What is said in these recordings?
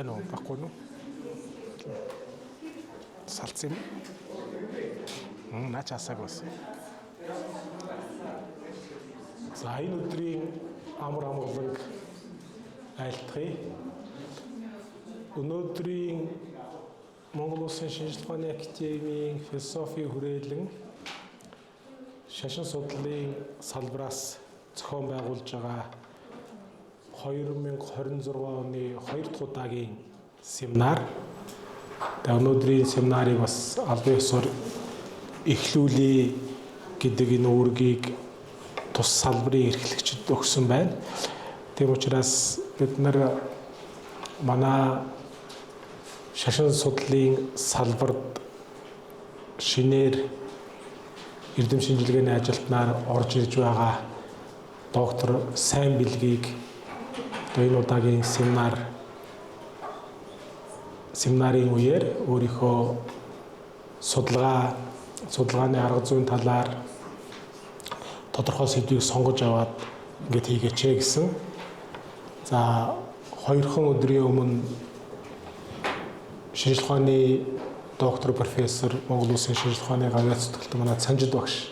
байна уу? Баггүй юу? Салцсан юм. Наач асааг байсан. За энэ өдрийн амар амгаланг айлтгая. Өнөөдрийн Монгол Улсын шинжилгээ ухааны академийн философийн хүрээлэн шашин судлалын салбараас зохион байгуулж байгаа 2026 оны 2 дахь удаагийн семинар. Өнөөдрийн семинарыг бас албан ёсоор эхлүүлээ гэдэг энэ үүргийг тус салбарын эрхлэгчид өгсөн байна. Тийм учраас бид нар манай шашин судлалын салбарт шинээр эрдэм шинжилгээний ажилтнаар орж ирж байгаа доктор Сайн Билгийг энэ удаагийн семинарын үеэр өөрийнхөө судалгааны арга зүйн талаар тодорхой сэдвийг сонгож аваад ингээд хийгээч гэсэн. За хоёрхан өдрийн өмнө шинжилгээ ухааны доктор профессор Монгол Улсын шинжилгээ ухааны гавьяа зүтгэлтэн манай Цанжид багш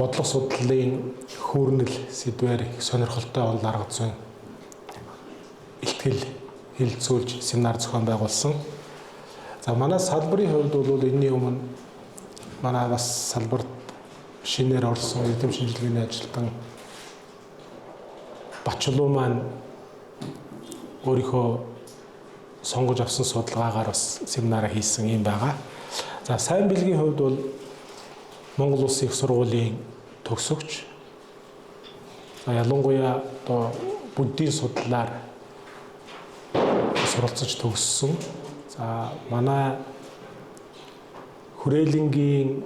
бодлого судлалын хүүрнэл сэдвээр сонирхолтой бол арга зүйн илтгэл хэлэлцүүлж семинар зохион байгуулсан. За манай салбарын хувьд бол энэний өмнө манай бас салбарт шинээр орсон эрдэм шинжилгээний ажилтан Бачлуу маань өөрийнхөө сонгож авсан судалгаагаар бас семинараа хийсэн юм байгаа. За Сайн Билгийн хувьд бол Монгол Улсын их сургуулийн төгсөгч. Ялангуяа одоо буддийн судлалаар суралцж төгссөн. За манай хүрээлэнгийн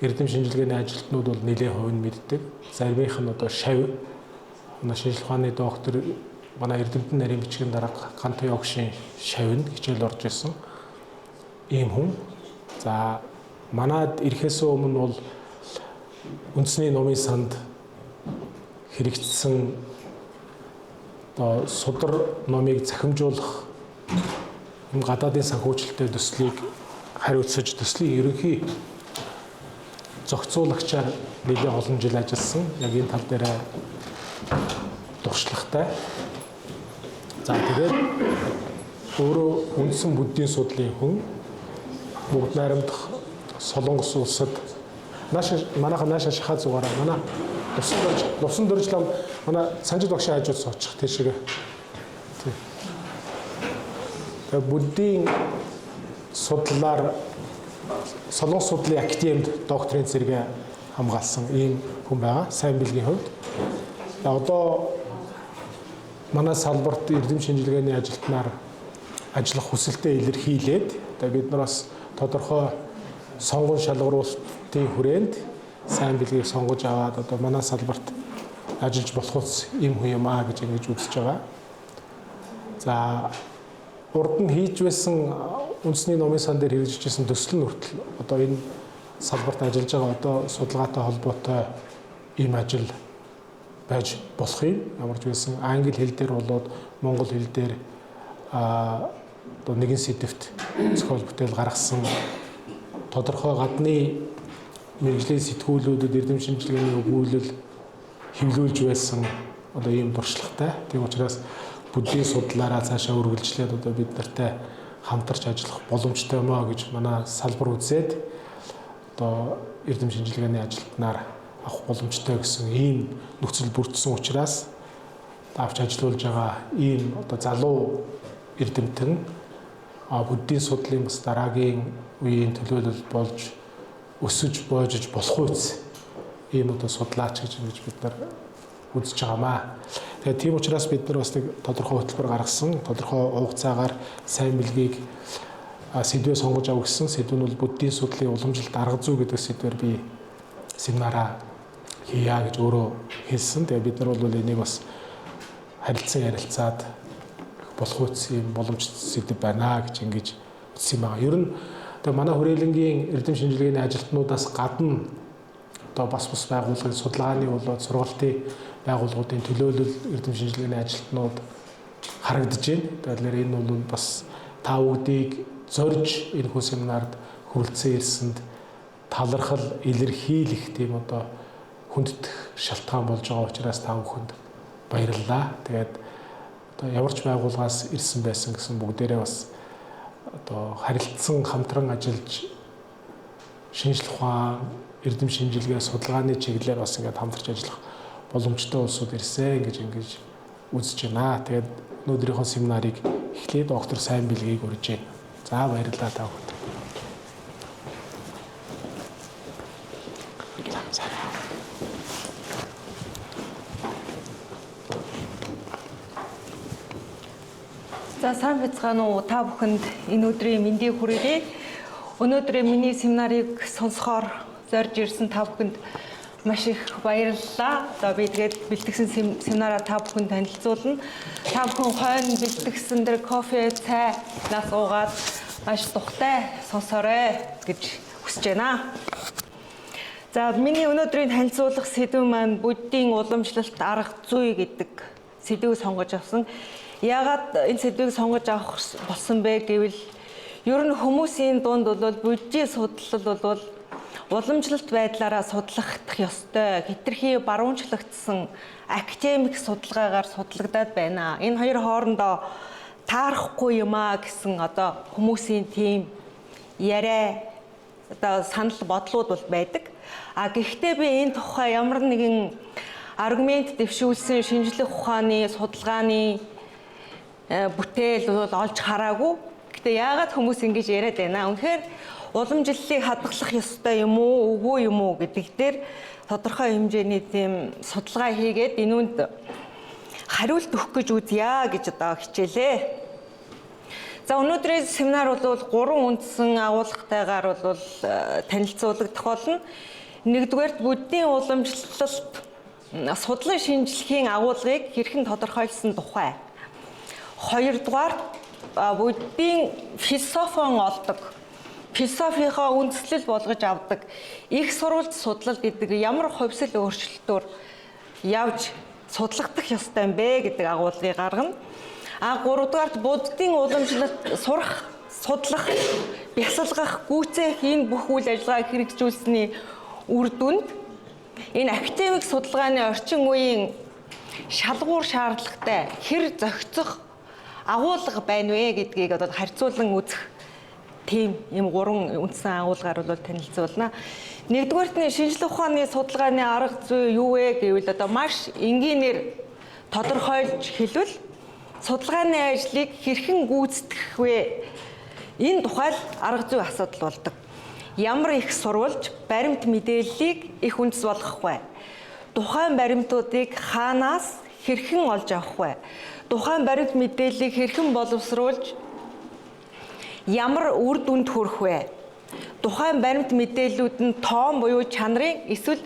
эрдэм шинжилгээний ажилтнууд бол нэлээд хувь нь мэддэг. Заримийнх нь одоо шавь манай шинжилгээ ухааны доктор манай эрдэмтэн нарийн бичгийн дарга Канто Йогшин шавьнд хичээл орж исэн ийм хүн. За манад ирэхээс өмнө бол үндэсний номын санд хэрэгжсэн одоо судар номыг захимжуулах юм гадаадын санхүүжилттэй төслийг хариуцаж төслийн ерөнхий зохицуулагчаар нэлээд олон жил ажилласан. Яг энэ тал дээр туршлагатай. За тэгээд өөрөө үндсэн буддийн судлалын хүн бүгд найрамдах Солонгос улсад манайхан наашаа шахаа зугаараа манай Лувсан дөржлөм манай Цанжид багшийн хажууд суучих тийшээ. Тэгээд буддийн судлалаар Солонгос судлалын академид докторийн зэрэгээ хамгаалсан ийм хүн байгаа. Сайн Билгийн хувьд. Одоо манай салбарт эрдэм шинжилгээний ажилтнаар ажиллах хүсэлтэд илэрхийлээд бид нар бас тодорхой сонгон шалгаруулалтын хүрээнд Сайн Билгийг сонгож аваад одоо манай салбарт ажиллаж болохоос ийм хүн юм аа гэж ингэж үзэж байгаа. За урд нь хийж байсан үндэсний номын сан дээр хэрэгжижсэн төсөл нь хүртэл одоо энэ салбарт ажиллаж байгаа одоо судалгаатай холбоотой ийм ажил байж болох юм. Ямар ч байсан англи хэл дээр болоод монгол хэл дээр одоо нэгэн сэдвт зохиол бүтээл гаргасан тодорхой гадны мэргэжлийн сэтгүүлүүдэд эрдэм шинжилгээний өгүүлэл хэвлүүлж байсан одоо ийм туршлагатай. Тийм учраас буддийн судлаараа цаашаа үргэлжлээд одоо бид нартай хамтарч ажиллах боломжтой юм аа гэж манай салбар үзээд одоо эрдэм шинжилгээний ажилтнаар авах боломжтой гэсэн ийм нөхцөл бүрдсэн учраас авч ажиллаулж байгаа ийм одоо залуу эрдэмтэн буддийн судлалын бас дараагийн үеийн төлөөлөл болж өсөж боожж болох үс ийм одоо судлаач гэж бид нар үзэж байгаамаа. Тэгээд тийм учраас бид нар бас нэг тодорхой хөтөлбөр гаргасан, тодорхой хугацаагаар Сайн Билгийг сэдвээ сонгож авах гэсэн. Сэдв нь бол буддийн судлалын уламжилт арга зүй гэдэг сэдвээр би семинараа хийя гэж өөрөө хэлсэн. Тэгээд бид нар бол энийг бас харилцан ярилцаад болох үс юм боломжтой сэдв байна гэж ингэж үзсэн юм байна. Ер нь одоо манай хүрээлэнгийн эрдэм шинжилгээний ажилтнуудаас гадна одоо бас байгууллагын судалгааны болоод сургалтын байгууллагуудын төлөөлөл эрдэм шинжилгээний ажилтнууд харагдаж байна. Тэгэхээр энэ бол бас та бүгдийг зорж энэ хүү семинарт хүрэлцэн ирсэнд талархал илэрхийлэх тийм одоо хүнддэх шалтгаан болж байгаа учраас та бүхэнд баярлалаа. Тэгээд одоо ямар ч байгууллагаас ирсэн байсан гэсэн бүгдээрээ бас одоо харилцсан хамтран ажиллаж шинжлэх ухаан, эрдэм шинжилгээ, судалгааны чиглэлээр бас ингээд хамтарч ажиллах боломжтой улсууд ирсэн ингэж үзэж байна. Тэгээд өнөөдрийнхөө семинарыг эхлээд доктор сайн бэлгийг урьж байна. За баярлалаа та бүхэнд. За сайн байцгаана уу та бүхэнд энэ өдрийн мэндийг хүргэе. Өнөөдрийн миний семинарыг сонсохоор зорж ирсэн та бүхэнд маш их баярлалаа. За би тэгээд бэлтгэсэн семинараа та бүхэнд танилцуулна. Та бүхэн хойно бэлтгэсэн дэр кофе, цай нас уугаад маш тухтай сонсоорой гэж хүсэж байна. За миний өнөөдрийн танилцуулах сэдв маань буддийн уламжлалт арга зүй гэдэг сэдвийг сонгож авсан. Яагаад энэ сэдвийг сонгож авах болсон бэ гэвэл ер нь хүмүүсийн дунд бол буддийн судлал бол уламжлалт байдлаараа судлагдах ёстой. Хэтэрхий баруунчлагдсан академик судалгаагаар судлагдаад байна. Энэ хоёр хоорондоо таарахгүй юм а гэсэн одоо хүмүүсийн тийм яриа одоо санал бодлууд бол байдаг. Гэхдээ би энэ тухай ямар нэгэн аргумент дэвшүүлсэн шинжлэх ухааны судалгааны бүтээл бол олж хараагүй. Гэтэ яагаад хүмүүс ингэж яриад байна? Үнэхээр уламжлалыг хадгалах ёстой юм уу, үгүй юм уу гэдэг дээр тодорхой хэмжээний тийм судалгаа хийгээд энүүнд хариулт өгөх гэж үзье гэж одоо хичээлээ. За өнөөдрийн семинар бол 3 үндсэн агуулгатайгаар бол танилцуулагдах болно. Нэгдүгээрт буддийн уламжлалт судлан шинжилгээний агуулгыг хэрхэн тодорхойлсон тухай. Хоёрдугаар буддийн философион олдог, философийнхоо үндэслэл болгож авдаг их сурвалж судлал гэдэг ямар хувьсэл өөрчлөлтөөр явж судлагдах ёстой юм бэ гэдэг агуулгыг гаргана. Гуравдугаарт буддийн уламжлалт сурах, судлах, бясалгах, гүйцээх энэ бүх үйл ажиллагааг хэрэгжүүлсэний үр дүнд энэ академик судалгааны орчин үеийн шалгуур шаардлагатай хэр зохицох агуулга байна вэ гэдгийг одоо харьцуулан үзэх тийм юм 3 үндсэн агуулгаар бол танилцуулна. Нэгдүгээрт нь шинжлэх ухааны судалгааны арга зүй юу вэ гэвэл одоо маш энгийнээр тодорхойлж хэлвэл судалгааны ажлыг хэрхэн гүйцэтгэх вэ? Энэ тухай арга зүй асуудал болдог. Ямар их сурвалж баримт мэдээллийг их үндэс болгох вэ? Тухайн баримтуудыг хаанаас хэрхэн олж авах вэ? Тухайн баримт мэдээллийг хэрхэн боловсруулж ямар үр дүнд хүрэх вэ? Тухайн баримт мэдээллүүд нь тоон буюу чанарын эсвэл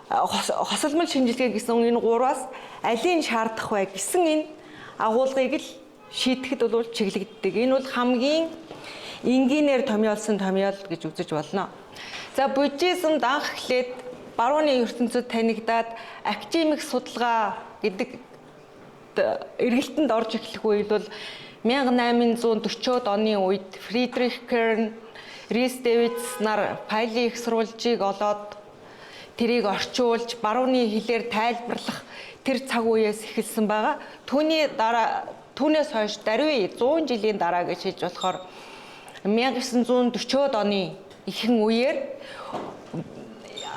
хосолмол шинжилгээ гэсэн энэ 3-аас алийг шаардах вэ гэсэн энэ агуулгыг л шийдэхэд бол чиглэгддэг. Энэ бол хамгийн энгийнээр томьёолсон томьёол гэж үзэж болно. За буддизмд анх эхлээд барууны ертөнцид танигдаад академик судалгаа гэдэг эргэлтэнд орж эхлэх үед бол 1840-од оны үед Фридрих Керн, Рис Дэвидс нар файлын их сурвалжийг олоод тэрийг орчуулж барууны хэлээр тайлбарлах тэр цаг үеэс эхэлсэн байгаа. Түүнээс хойш даруй 100 жилийн дараа гэж хэлж болохоор 1940-од оны ихэнх үеэр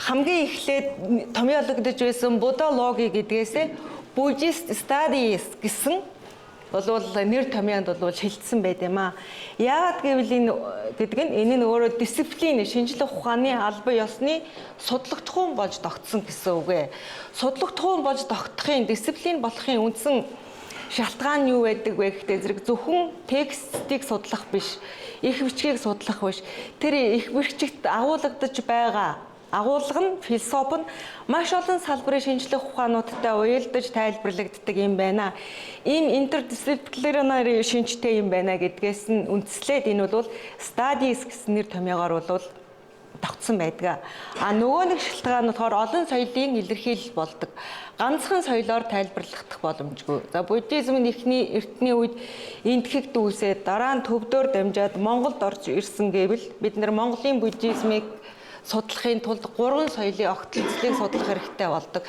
хамгийн эхлээд томьёологдож байсан буддологи гэдгээсээ Buddhist Studies гэсэн бол нэр томьёонд бол шилжсэн байт юм аа. Яагаад гэвэл энэ нь өөрөө дисциплин, шинжлэх ухааны албан ёсны судлагдах хүн болж тогтсон гэсэн үг ээ. Судлагдах хүн болж тогтохын, дисциплин болохын үндсэн шалтгаан нь юу байдаг вэ гэхдээ зэрэг зөвхөн текстийг судлах биш, их бичгийг судлах биш. Тэр их бичигт агуулгадж байгаа агуулга нь философи нь маш олон салбарын шинжлэх ухаануудтай уялдаж тайлбарлагддаг юм байна. Ийм интердисциплинary шинжтэй юм байна гэдгээс нь үндслээд энэ бол studies гэсэн нэр томьёогоор бол тогтсон байдаг. Нөгөө нэг шалтгаан нь болохоор олон соёлын илэрхийлэл болдог. ганцхан соёлоор тайлбарлагдах боломжгүй. За буддизм нь эхний эртний үед эндхийг дүүсээд дараа нь төвдөр дамжаад Монголд орж ирсэн гэвэл бид нар Монголын буддизмыг судлахын тулд 3 соёлын огтлцлыг судлах хэрэгтэй болдог.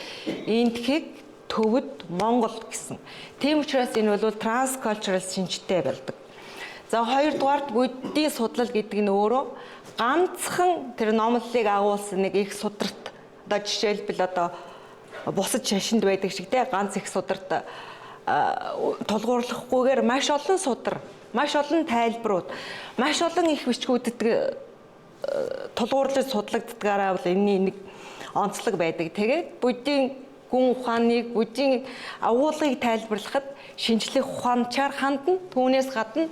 Эндхийг, төвд, Монгол гэсэн. Тийм учраас энэ бол транскультурал шинжтэй байдаг. За хоёрдугаарт буддийн судлал гэдэг нь өөрөө ганцхан тэр номлолыг агуулсан нэг их сударт. Одоо жишээлбэл одоо бусад шашинд байдаг шиг те ганц их сударт тулгуурлахгүйгээр маш олон судар, маш олон тайлбарууд, маш олон их бичгүүдэд тулгуурлаж судлагддгаараа бол энэний нэг онцлог байдаг. Тэгээд буддийн гүн ухааныг, буддийн агуулгыг тайлбарлахад шинжлэх ухаанчаар хандна, түүнээс гадна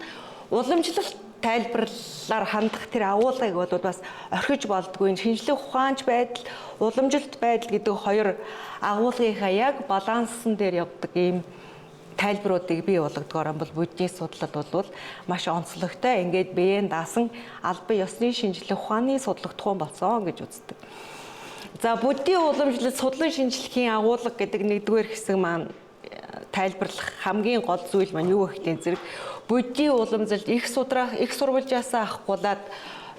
уламжлалт тайлбарлалаар хандах тэр агуулгыг бол бас орхиж болдгүй. Шинжлэх ухаанч байдал, уламжлалт байдал гэдэг хоёр агуулгынхаа яг балансан дээр явдаг ийм тайлбаруудыг бий болгодгоор юм бол буддийн судлал бол маш онцлогтой. Ингээд биеийн даасан албан ёсны шинжлэх ухааны судлагдах юм болсон гэж үздэг. За буддийн уламжлалт судлан шинжлэхийн агуулга гэдэг нэгдүгээр хэсэг маань тайлбарлах хамгийн гол зүйл маань юу гэхтээ зэрэг буддийн уламжлалт их сурвалжаасаа ахгуулад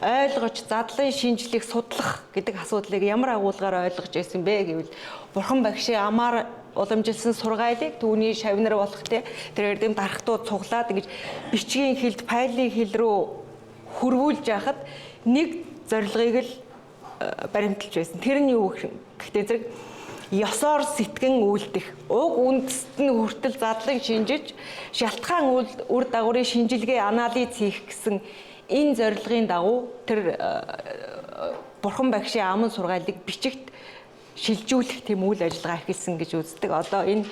ойлгож задлан шинжлэх судлах гэдэг асуудлыг ямар агуулгаар ойлгож байсан бэ гэвэл Бурхан багшийн амаар уламжилсан сургаалыг түүний шавнар болох тэр эрдэм дарахтууд цуглаад ингэж бичгийн хэлд файлын хэл рүү хөрвүүлж яхад нэг зорилгыг л баримталж байсан. Тэр нь юу гэхтээ зэрэг ёсоор сэтгэн үйлдэх, уг үндэст нь хүртэл задлан шинжиж, шалтгаан үр дагаврын шинжилгээ анализ хийх гэсэн энэ зорилгын дагуу тэр Бурхан багшийн аман сургаалыг бичигт шилжүүлэх тийм үйл ажиллагаа эхэлсэн гэж үздэг. Одоо энэ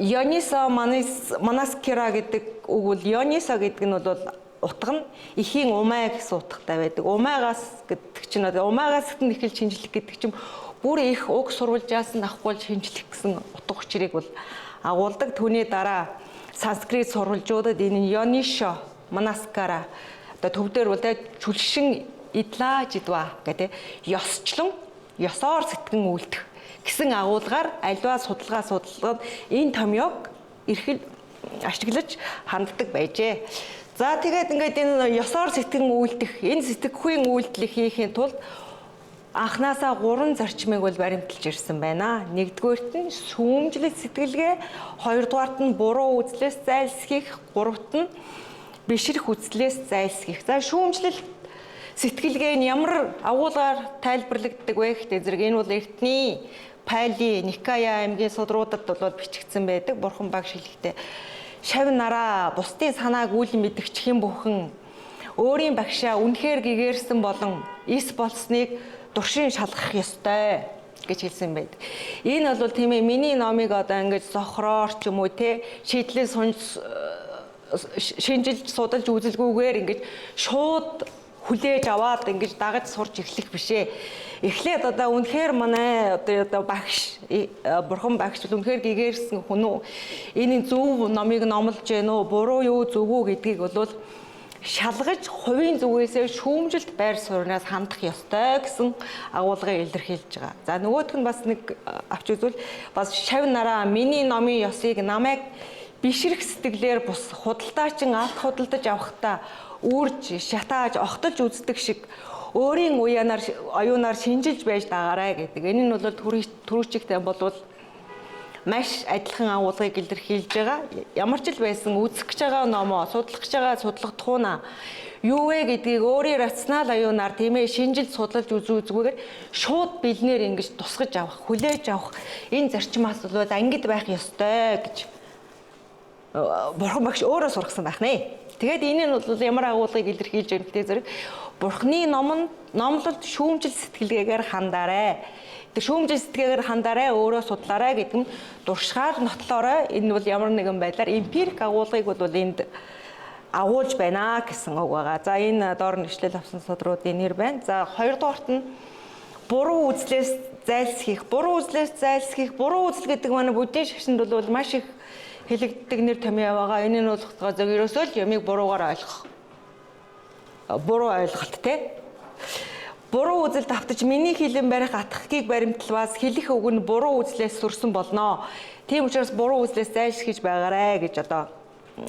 Йонисо Манаскира гэдэг үг бол Йонисо гэдэг нь бол утга нь эхийн умаа гэсэн утгатай байдаг. Умаагаас гэдэг чинь умаагаас нь эхэлж шинжлэх гэдэг чинь бүр их уг сурвалжаас нь авахгүй шинжлэх гэсэн утга учирыг бол агуулдаг. Түүний дараа санскрит сурвалжуудад энэ Йонишо Манаскара одоо төвдөр бол чүлшин идла жидва гэдэг ёсчлон ёсоор сэтгэн үйлдэх гэсэн агуулгаар альва судалгаад энэ томьёог эрхэл ашиглаж ханддаг байжээ. За тэгээд ингээд энэ ёсоор сэтгэн үйлдэх, энэ сэтгэхүйн үйлдэл хийхин тулд анхнаасаа 3 зарчмыг бол баримталж ирсэн байна. Нэгдүгээрт нь шүүмжлэл сэтгэлгээ, хоёрдугаарт нь буруу үзлээс зайлсхийх, гуравт нь бишрэх үзлээс зайлсхийх. За шүүмжлэл сэтгэлгээ нь ямар агуулгаар тайлбарлагддаг вэ гэхтээ зэрэг энэ бол эртний Пали, Никая аймгийн судруудад бол бичигдсэн байдаг. Бурхан багш хэлэхдээ шав нараа бусдын санааг үл мэдгч хэн бүхэн өөрийн багшаа үнэхээр гэгэрсэн болон эс болсныг туршин шалгах ёстой гэж хэлсэн байдаг. Энэ бол тийм ээ миний номыг одоо ингэж зохроор ч юм уу те шийдлээ шинжилж судалж үзэлгүйгээр ингэж шууд хүлээж аваад ингэж дагаж сурч эхлэх бишээ. Эхлээд одоо үнэхээр манай одоо багш Бурхан багш үнэхээр гэгэрсэн хүн үү? Энэ зөв номыг номлож гэнэ үү? Буруу юу зөв үү гэдгийг бол шалгаж хувийн зүгээсээ шүүмжилт байр сууриас хандах ёстой гэсэн агуулгыг илэрхийлж байгаа. За нөгөөх нь бас нэг авч үзвэл бас шав нараа миний номын ёсыг намайг бишрэх сэтгэлээр бус худалдаачин алт худалдаж авахдаа үрж шатааж огтолж үздэг шиг өөрийн оюунаар шинжилж байж дагаарай гэдэг. Энэ нь бол түрүүчигтэй болвол маш адилхан агуулгыг илэрхийлж байгаа. Ямар ч л байсан үзэх гэж байгаа номоо судлах гэж байгаа судалгадахуунаа юу вэ гэдгийг өөрийн рационал оюунаар тийм ээ шинжилж судалж үзүүзгүйгээр шууд бэлнээр ингэж тусгаж авах, хүлээж авах энэ зарчмаас бол ангид байх ёстой гэж Бурхан багш өөрөө сургасан байх нэ. Тэгээд энэ нь бол ямар агуулгыг илэрхийлж байгаа гэдэг зэрэг Бурханы номлолд шүүмжил сэтгэлгээгээр хандаарай. Тэр шүүмжил сэтгэлгээгээр хандаарай, өөрөө судлаарай гэдэг нь дуршихаар нотлоорой. Энэ бол ямар нэгэн байдлаар эмпирик агуулгыг бол энд агуулж байна гэсэн үг байгаа. За энэ доор нэшлэл авсан судруудын нэр байна. За хоёрдугаарт нь буруу үзлээс зайлсхийх. Буруу үзлээс зайлсхийх. Буруу үзэл гэдэг маань буддийн шашинд бол маш их хэлэгддэг нэр томьёо байгаа. Энэ нь бол ерөөсөө л ямиг буруугаар ойлгох. Буруу ойлголт те. буруу үзэл давтаж миний хэлэн барих атгахыг баримтлаваас хэлэх үг нь буруу үзлээс сурсан болно. Тийм учраас буруу үзлээс зайлшгийж байгаарэ гэж одоо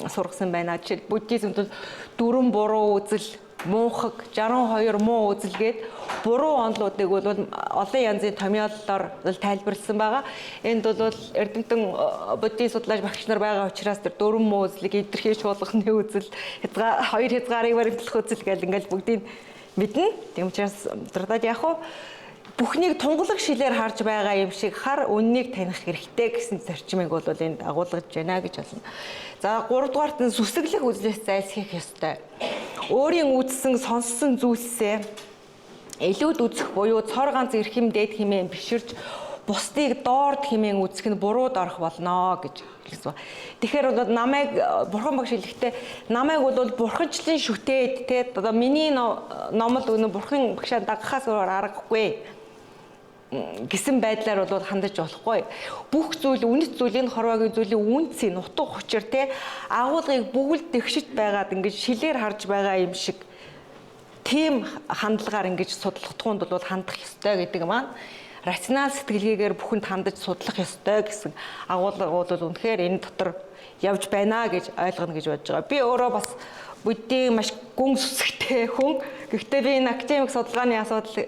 сургасан байна. Жишээл буддизмд бол 4 буруу үзэл, муухаг, 62 муу үзэл гээд буруу онолуудыг бол олон янзын томьёололоор тайлбарласан байгаа. Энд бол Эрдэмтэн буддийн судлаач багш нар байгаа учраас тэр 4 муу үзлийг илэрхийлж шуулгахны үзэл, 2 хязгаарыг баримтлах үзэл гэж ингээл бүгдийг мэднэ. Тийм учраас удирдаад яг уу бүхнийг тунгалаг шилээр харж байгаа юм шиг хар үннийг таних хэрэгтэй гэсэн зарчмыг бол энд агуулгаж байна гэж болно. За 3 дугаарт нь сүсэглэх үзлээс зайлсхийх ёстой. Өөрийн үзсэн, сонссон зүйлсээ илүүд үзэх буюу цор ганц эрхэм дээд хэмээн биширж бусдыг доорд хэмээн үзэх нь бурууд орох болно гэж хэлсэн. Тэгэхээр бол намайг бурхан багш хэлэхдээ намайг бол бурханчлан шүтээд те одоо миний номол өнө бурхан багшаа дагахаас өөр аргагүй гэсэн байдлаар бол хандаж болохгүй. Бүх зүйл үнэт зүйлийн хорвоогийн зүйлийн үнцийн нутаг учир те агуулгыг бүгд тэгшиж байгаад ингэж шилээр харж байгаа юм шиг тийм хандлагаар ингэж судлах тухайд бол хандах ёстой гэдэг маань рационал сэтгэлгээгээр бүхэнд хандаж судлах ёстой гэсэн агуулга бол үнэхээр энэ дотор явж байна гэж ойлгоно гэж бодож байгаа. Би өөрөө бас буддийн маш гүн сүсгтэй хүн. Гэхдээ би энэ академик судалгааны асуудал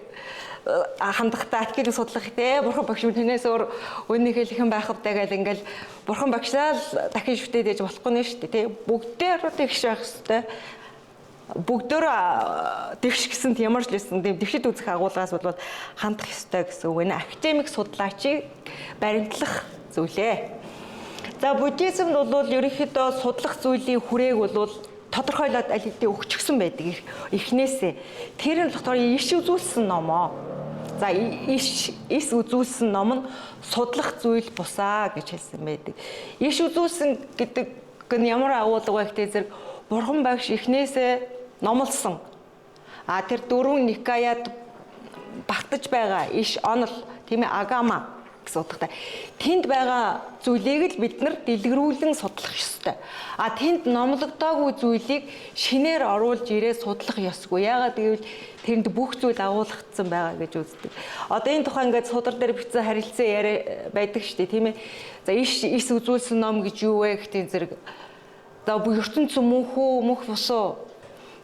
хандахтаа академик судлах те бурхан багш минээс өөр үнийг хэлэх юм байхавтай гэл ингээл бурхан багшаа л дахин шүтээд ээж болохгүй нэ шүү дээ те бүгдээр тэгш байх хэвээр бүгдөө тэгш гэсэнд ямар ч лсэн тийм тэгшид үзэх агуулгаас бол хандах ёстой гэсэн үг нэ академик судлаачийг баримтлах зүйлээ. За буддизмд бол ерөнхийдөө судлах зүйлийн хүрээг бол тодорхойлоод аль хэдийн өгчихсөн байдаг эхнээсээ. Тэр нь болохоор иш үзүүлсэн номоо. За иш үзүүлсэн ном нь судлах зүйл бусаа гэж хэлсэн байдаг. Иш үзүүлсэн гэдэг нь ямар агуулга вэ гэхтэй зэрэг бурхан багш эхнээсээ номлосон. Тэр 4 никаяд багтаж байгаа иш онол тийм ээ агама гэсэн утгатай. Тэнд байгаа зүйлийг л бид нар дэлгэрүүлэн судлах ёстой. Тэнд номлогдоогүй зүйлийг шинээр оруулж ирээ судлах ёсгүй. Яагаад гэвэл тэнд бүх зүйл агуулгдсан байгаа гэж үздэг. Одоо энэ тухай ингээд судар дээр бичсэн харилцан яриа байдаг шүү дээ, тийм ээ. За иш үзүүлсэн ном гэж юу вэ гэхдээ зэрэг за бүх ертөнцийн мөнх бусуу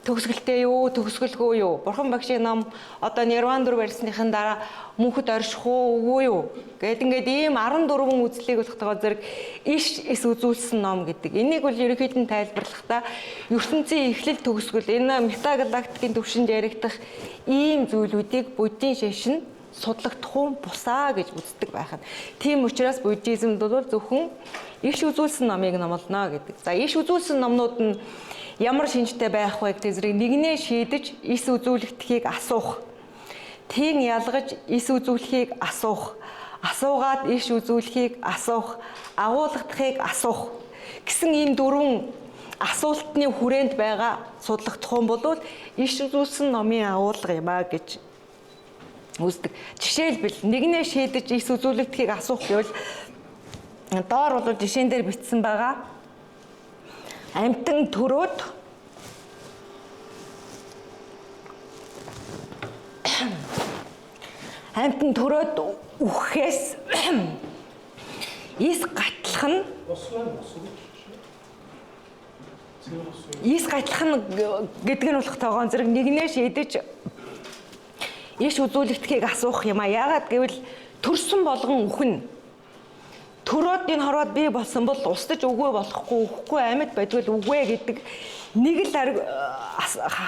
төгсгөлтэй юу, төгсгөлгүй юу? Бурхан багшийн ном одоо Нирван дүр барьсныхын дараа мөнхөд орших үгүй юу? Гэт ингээд ийм 14 үзлийг болохтойгоо зэрэг иш үзүүлсэн ном гэдэг. Энийг бол ерөнхийд нь тайлбарлахдаа ертөнцийн эхлэл төгсгөл энэ метагалактикийн төвшөнд яригдах ийм зүйлүүдийг буддийн шашин судлагдах хүн бусаа гэж үздэг байх нь. Тийм учраас буддизмд бол зөвхөн иш үзүүлсэн номыг номлоно гэдэг. За иш үзүүлсэн номнууд нь ямар шинжтэй байх вэ гэдэг зэрэг нэгнээ шийдэж ис үзүүлэгдэхийг асуух. Тийг ялгаж ис үзүүлэхийг асуух. Асуугаад иш үзүүлэхийг асуух. Агуулгадахыг асуух гэсэн ийм 4 асуултны хүрээнд байгаа судлагдах хүн бол иш үзүүлсэн номын агуулга юм а гэж үздэг. Жишээлбэл нэгнээ шийдэж ис үзүүлэгдэхийг асуух гэвэл доор бол жишээн дээр бичсэн байгаа. Амьтан төрөөд үхэхээс ис гатлах нь гэдэг нь болох тоогоон зэрэг нэгнээ шийдэж иш үзүүлэгдэхийг асуух юм а. Яагаад гэвэл төрсөн болгон үхэн. Төрөөд энэ хорвоод бий болсон бол устдаж үгүй болохгүй, үхэхгүй амьд байдгүй үгүй гэдэг нэг л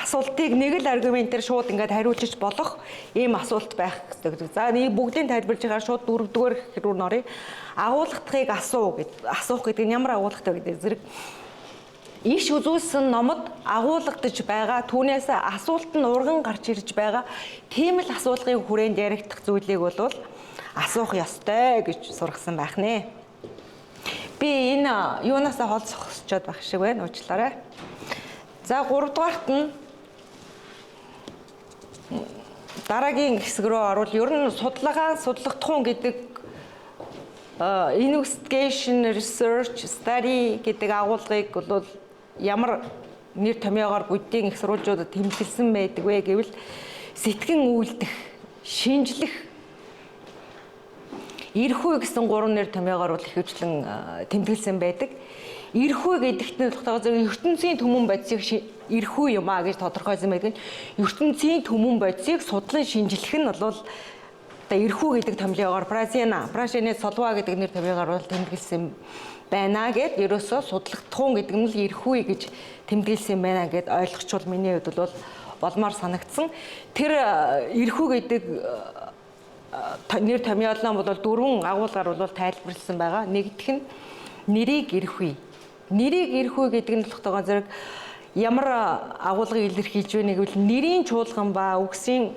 асуултыг нэг л аргументээр шууд ингээд хариулж болох ийм асуулт байх гэдэг. За нэг бүгдийг тайлбарлаж байгаа шууд 4-р рүү норыг агуулгадахыг асуух гэдэг нь ямар агуулгатай гэдэг зэрэг иш үзүүлсэн номод агуулгадж байгаа түүнээс асуулт нь урган гарч ирж байгаа тийм л асуулгын хүрээнд яригдах зүйлийг бол асуух ёстой гэж сургасан байх нэ. Би энэ юунаасаа холцохчод байх шиг байна. Уучлаарай. За 3 дугаарт нь дараагийн хэсэг рүү орвол ер нь судлах тухайн гэдэг investigation research study гэдэг агуулгыг бол ямар нэр томьёогоор буддийн их сурвалжуудад тэмдэглэсэн байдаг вэ гэвэл сэтгэн үйлдэх, шинжлэх, эрхүй гэсэн гурван нэр томьёогоор бол ихэвчлэн тэмдэглэсэн байдаг. Эрхүй гэдэгт нь болохоор ертөнцийн түмэн бодисыг эрхүй юм а гэж тодорхойлсон байдаг. ертөнцийн түмэн бодисыг судлан шинжлэх нь бол эрхүү гэдэг томьёогоор Пражены солва гэдэг нэр томьёогоор бол тэмдэглэсэн байна гэд ерөөсөө судлагдхуун гэдэг нь л эрхүү гэж тэмдэглэсэн байна гэд ойлгочвол миний хувьд бол болмоор санагдсан. Тэр эрхүү гэдэг нэр томьёолоо бол дөрвөн агуулгаар бол тайлбарласан байгаа. Нэгдүгээр нь нэрийг эрхүү. Нэрийг эрхүү гэдэг нь болохоор зэрэг ямар агуулгыг илэрхийлж байна гэвэл нэрийн чуулган ба үгсийн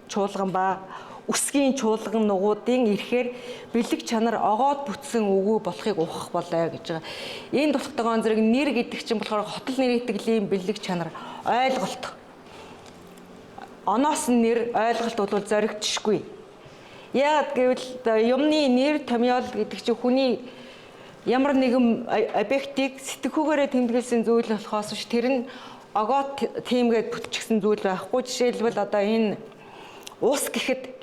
чуулган ба үсгийн чуулган нугуудын ирэхээр бэлэг чанар огоод бүтсэн үгүй болохыг ухах болоо гэж байгаа. Энэ дутагдсан зэрэг нэр гэдэг чинь болохоор хотол нэр итгэлийн бэлэг чанар ойлголт. Оноос нь нэр ойлголт бол зоригдшгүй. Яг гэвэл юмны нэр томьёол гэдэг чинь хүний ямар нэгэн объектыг сэтгхүүгээрээ тэмдэглэсэн зүйл болохоос биш тэр нь огоод тиймгээд бүтчихсэн зүйл байхгүй. Жишээлбэл одоо энэ ус гэхэд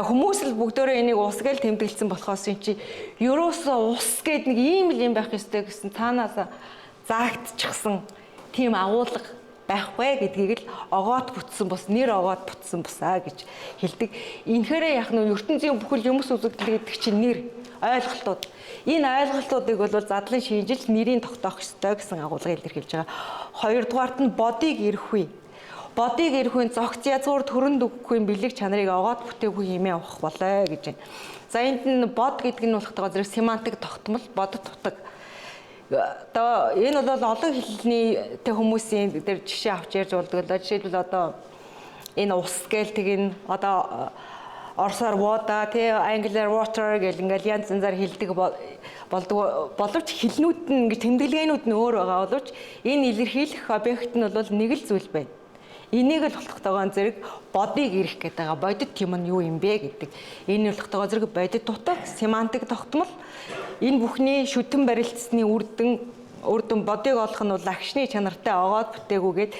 хүмүүс л бүгдөө энийг ус гэж тэмдэглэсэн болохоос юм чи ерөөсөө ус гэдэг нэг ийм л юм байх ёстой гэсэн цаанаас заагдчихсан тийм агуулга байхгүй гэдгийг л огоод бүтсэн бус нэр огоод бүтсэн бусаа гэж хэлдэг. Инхээр яг нь ертөнцийн бүхэл юмс үзэгдэл гэдэг чинь нэр ойлголтууд. Энэ ойлголтуудыг бол задлан шинжилж нэрийг тогтоох ёстой гэсэн агуулгыг илэрхийлж байгаа. Хоёрдугаарт нь бодыг эрхүү. Бодыг эрхүүн зогц язгуур төрөнд өгөхгүй бэлэг чанарыг огоод бүтээгүй хэмээн авах болоо гэж байна. За энд нь бод гэдэг нь болохоор зэрэг семантик тогтмол бодод тутаг. Одоо энэ бол олон хэлний хүмүүсийн дээр жишээ авч ярьж болдог л жишээлбэл одоо энэ ус гээл тэгин одоо орсоор water тэ англиар water гэл ингээл янз янзаар хэлдэг боловч хэлнүүд нь ингэ тэмдэглэгээнүүд нь өөр байгаа боловч энэ илэрхийлэх объект нь бол нэг л зүйл байна. Энийг л болохтойгоо зэрэг бодыг ирэх гэдэг байгаа. Бодит юм нь юу юм бэ гэдэг. Энэ болохтойгоо зэрэг бодит тутаг, семантик тогтмол энэ бүхний шүтэн барилцсны үрдэн бодыг олох нь бол агшны чанартай огоод бүтээгүйгээд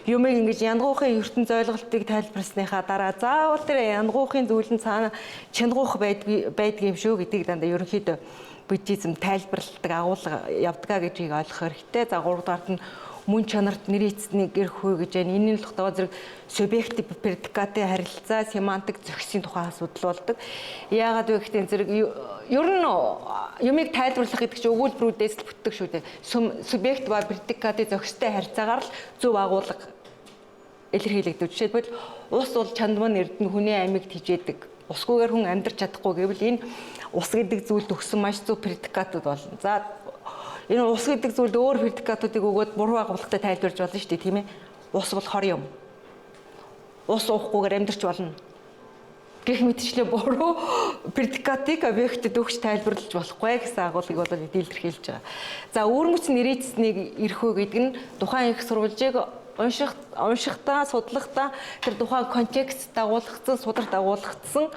юмыг ингэж янгуухын ертөнц ойлголтыг тайлбарсныхаа дараа заавал тэр янгуухын зүйлэн цаана чангуух байдгийн юм шүү гэдгийг дандаа ерөнхийдөө буддизм тайлбарладаг агуулга явдгаа гэдгийг ойлгох хэрэгтэй. За 3 дугаарт нь мөн чанарт нэр эцнийг эрхүү гэж байна. Энэ нь тогтоогоо зэрэг субъектив предикатын харилцаа, семантик зохисын тухай асуудал болдог. Яагаад вэ гэвэл зэрэг ер нь юмыг тайлбарлах гэдэг чинь өгүүлбэрүүдээс л бүтдэг шүү дээ. Субъект ба предикатын зохистой харьцаагаар л зөв агуулга илэрхийлэгдэв. Жишээлбэл ус бол чандман эрдэнэ хүний амийг тижээдэг. Усгүйгээр хүн амьдрч чадахгүй гэвэл энэ ус гэдэг зүйлд өгсөн маш зөв предикатууд болно. За энэ ус гэдэг зүйлд өөр предикатуудыг өгөөд буруу агуулгатай тайлбарж болно шүү дээ, тийм ээ. Ус бол хор юм. Ус уухгүйгээр амьдарч болно. Гэх мэтчлээ буруу предикатыг объектэд өгч тайлбарлаж болохгүй гэсэн агуулгыг бол илэрхийлж байгаа. За үүрмөц нэрийцнийг эрхүү гэдэг нь тухайн их сурвалжийг уншихтаа, судлахтаа тэр тухайн контекст дагуулгдсан, сударт дагуулгдсан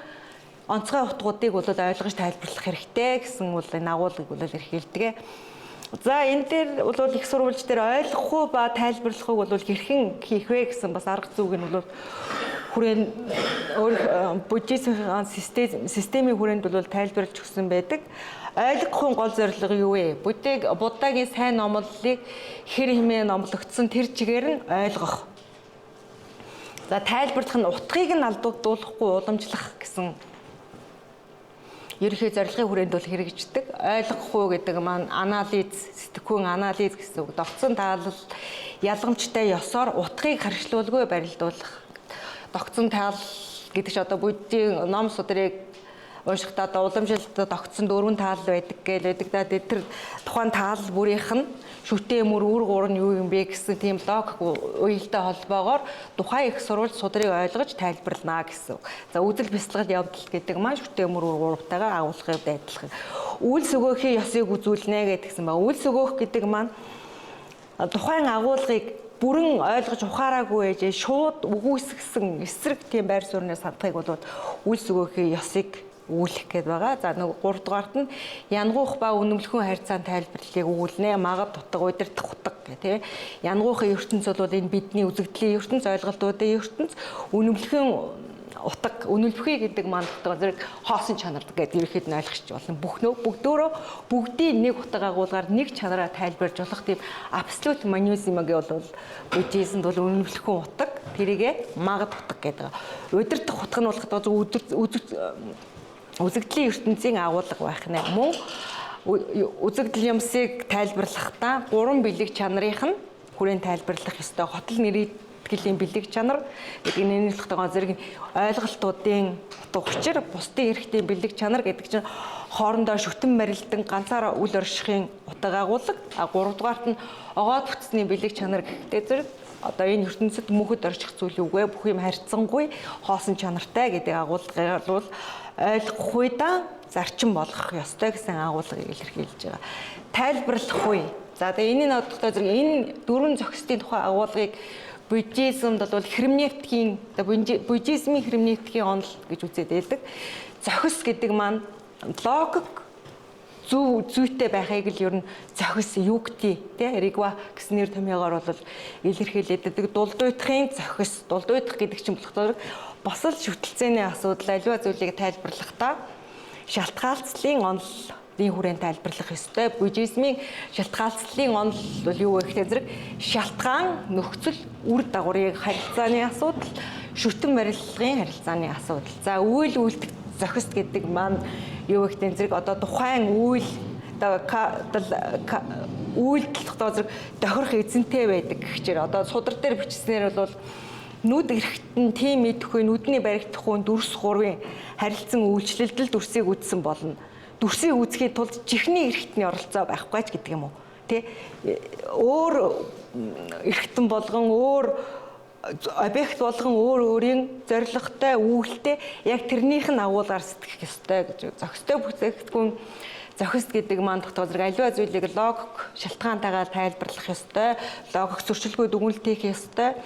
онцгой утгуудыг бол ойлгож тайлбарлах хэрэгтэй гэсэн бол энэ агуулгыг бол илэрхийлдэг. За энэ дээр бол их сурвалж дээр ойлгохгүй ба тайлбарлахыг бол хэрхэн хийх вэ гэсэн бас арга зүйг нь бол хүрээнд буддизм системийн хүрээнд бол тайлбарлаж өгсөн байдаг. Ойлгохын гол зорилго юу вэ? Буддагийн сайн номлолыг хэр хэмээн номлогдсон тэр чигээр нь ойлгох. За тайлбарлах нь утгыг нь алдуулахгүй уламжлах гэсэн ерөнхий зорилгын хүрээнд бол хэрэгждэг. Ойлгохгүй гэдэг маань анализ, сэтгхүүн анализ гэсэн үг. Довцсон таалал ялгамжтай ёсоор утгыг харьцуулгүй барилдуулах. Довцсон таалал гэдэг чинь одоо буддийн ном судрыг уншихдаа уламжилт тогтсон 4 таалал байдаг гэдэг. Тэр тухайн таалал бүрийнх нь шүтээ мөр үр гур нь юу юм бэ гэсэн тийм логик уялдаа холбоогоор тухайн их сурвалж судрыг ойлгож тайлбарлана гэсэн. За үзэл бяцлал явдал гэдэг маань шүтээ мөр үр гурвтайгаа агуулгын адилхан. Үйл сөгөөхийн ёсыг үзүүлнэ гэдгсэн ба үйл сөгөөх гэдэг маань тухайн агуулгыг бүрэн ойлгож ухаараагүй ээжээ шууд үгүйсгсэн эсрэг тийм байр суурьнаас хандахыг бол үйл сөгөөхийн ёсыг өгүүлэх гээд байгаа. За нэг 3 дугаарт нь янгуух ба үнэмлэхүүн харьцааны тайлбарлалыг өгүүлнэ. Магад дутаг, удирдах утга гэх тийм. Янгуухын ертөнц бол энэ бидний үзэгдлийн ертөнц, ойлголтуудын ертөнц, үнэмлэхүүн утга, үнэлбэхүй гэдэг мандатгаа зэрэг хоосон чанар гэдэг ерөөхдөө нь ойлгохч болно. Бүгдөө бүгдийн нэг утга агуулгаар нэг чанараа тайлбарж болох тийм абсолют монизмыг бол буддизмд бол үнэлбэхүүн утга, тэрийгэ магад утга гэдэг. Удирдах утга нь болоход үзэгдлийн ертөнцийн агуулга байх нэ. Мөн үзэгдэл юмсыг тайлбарлахдаа 3 бэлэг чанарынх нь хүрээнд тайлбарлах ёстой. Хотол нэрийтгэлийн бэлэг чанар гэдэг нь нэрэлттэйгээ зэрэг ойлголтуудын учир, бусдын эрхтийн бэлэг чанар гэдэг чинь хоорондоо шүтэн барилдан ганцаараа үл оршихын утга агуулга. 3 дугаарт нь огоод бүтцний бэлэг чанар гэхдээ зэрэг одоо энэ ертөнцид мөнхөд орших зүйл үгүй, бүх юм харьцангуй хоосон чанартай гэдэг агуулгыг бол ойлгох үедээ зарчим болгох ёстой гэсэн агуулгыг илэрхийлж байгаа. Тайлбарлах үе. За тэгээ энэний одохдоо зэрэг энэ дөрвөн зохистын тухай агуулгыг буддизмд бол херменевтикийн буддизмын херменевтикийн онол гэж үзээд байдаг. Зохис гэдэг маань логик зүйтэй байхыг л ер нь зохис югти тий ригва гэсэн нэр томьёогоор бол илэрхийлээд байдаг. Дулдуйтхын зохис, дулдуйтх гэдэг чинь болохоор босол шүтэлцээний асуудал аливаа зүйлийг тайлбарлахдаа шалтгаалцлын онолын хүрээнд тайлбарлах ёстой. Буддизмын шалтгаалцлын онол бол юу вэ гэхээр зэрэг шалтгаан, нөхцөл, үр дагаврын харилцааны асуудал, шүтэн барилгын харилцааны асуудал. За үйл үйлдэх зохист гэдэг маань юу вэ гэхээр зэрэг одоо тухайн үйл үйлдэл тогтоо зэрэг тохирох эзэнтэй байдаг гэхчээр одоо судар дээр бичснээр бол нүд эрэхтэн тийм идэхгүй нүдний баригдахгүй дүрс 3-ын харилцан үйлчлэлдэл дүрсийг үзсэн болно. Дүрсийг үзэхийн тулд чихний эрэхтний оролцоо байхгүй ч гэдэг юм уу. Тэ өөр эрэхтэн болгон өөр объект болгон өөрийн зорилготой үйлдэлтэй яг тэрнийх нь агуулгаар сэтгэх ёстой гэж зохистой бүтээгдэхүүн зохист гэдэг маань тогтоох зэрэг аливаа зүйлийг логик шалтгаантайгаар тайлбарлах ёстой, логик зөрчилгүй дүгнэлт хийх ёстой.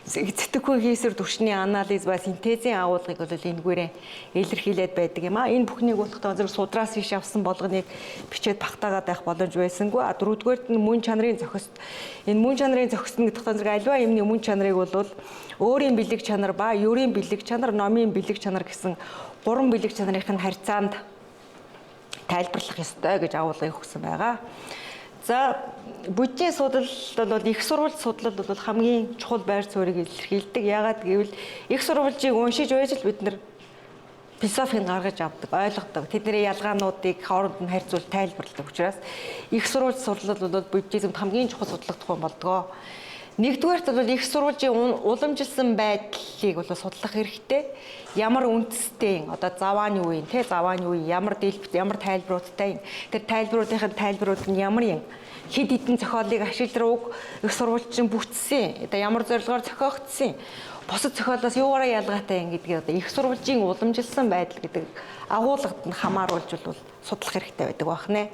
Сэтгэхүйн хийсвэр түвшний анализ ба синтезийн агуулгыг бол энэгээрээ илэрхийлээд байдаг юм а. Энэ бүхнийг бодохдоо зэрэг судраас иш авсан болгоныг бичээд багтаагаад байх боломж байсангүй. А дөрөвдүгээрт нь мөн чанарын зохист. Энэ мөн чанарын зохист нь гэдэгт зэрэг аливаа юмны мөн чанарыг бол өөрийн бэлэг чанар ба ерийн бэлэг чанар, номын бэлэг чанар гэсэн 3 бэлэг чанарын харьцаанд тайлбарлах ёстой гэж агуулгыг өгсөн байгаа. За буддийн судлал бол их сурвалж судлал бол хамгийн чухал байр суурийг илэрхийлдэг. Яагаад гэвэл их сурвалжийг уншиж байж л бид нар философийг гаргаж авдаг, ойлгодог. Тэдний ялгаануудыг хооронд нь харьцуулж тайлбарладаг учраас их сурвалж судлал бол буддизмд хамгийн чухал судлах тухай болдгоо. Нэгдүгээрт бол их сурвалжийн уламжилсан байдлыг бол судлах хэрэгтэй. Ямар үндэстэй одоо завааны үеийн тий завааны үе ямар дэлбэт ямар тайлбаруудтай тэр тайлбаруудын тайлбарууд нь ямар юм хэд хэдэн зохиолыг ашигларууг их сурвалжчин бүтсэн одоо ямар зорилгоор зохиогдсон бусад зохиолоос юугаараа ялгаатай юм гэдгийг одоо их сурвалжийн уламжилсан байдал гэдэг агуулгад нь хамааруулж бол судлах хэрэгтэй байдаг байх нэ.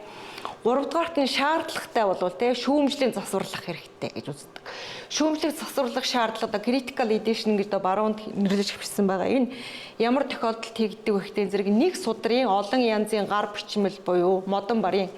3 дугаарт нь шаардлагатай болвол тий шүүмжлэн засварлах хэрэгтэй гэж үздэг. Шүүмжлэх засварлах шаардлага critical edition гэдэг баруунд нэрлэж хэвшсэн байгаа. Энэ ямар тохиолдолд хийгддэг вэ гэхтээ зэрэг нэг судрын олон янзын гар бичмэл буюу модон барын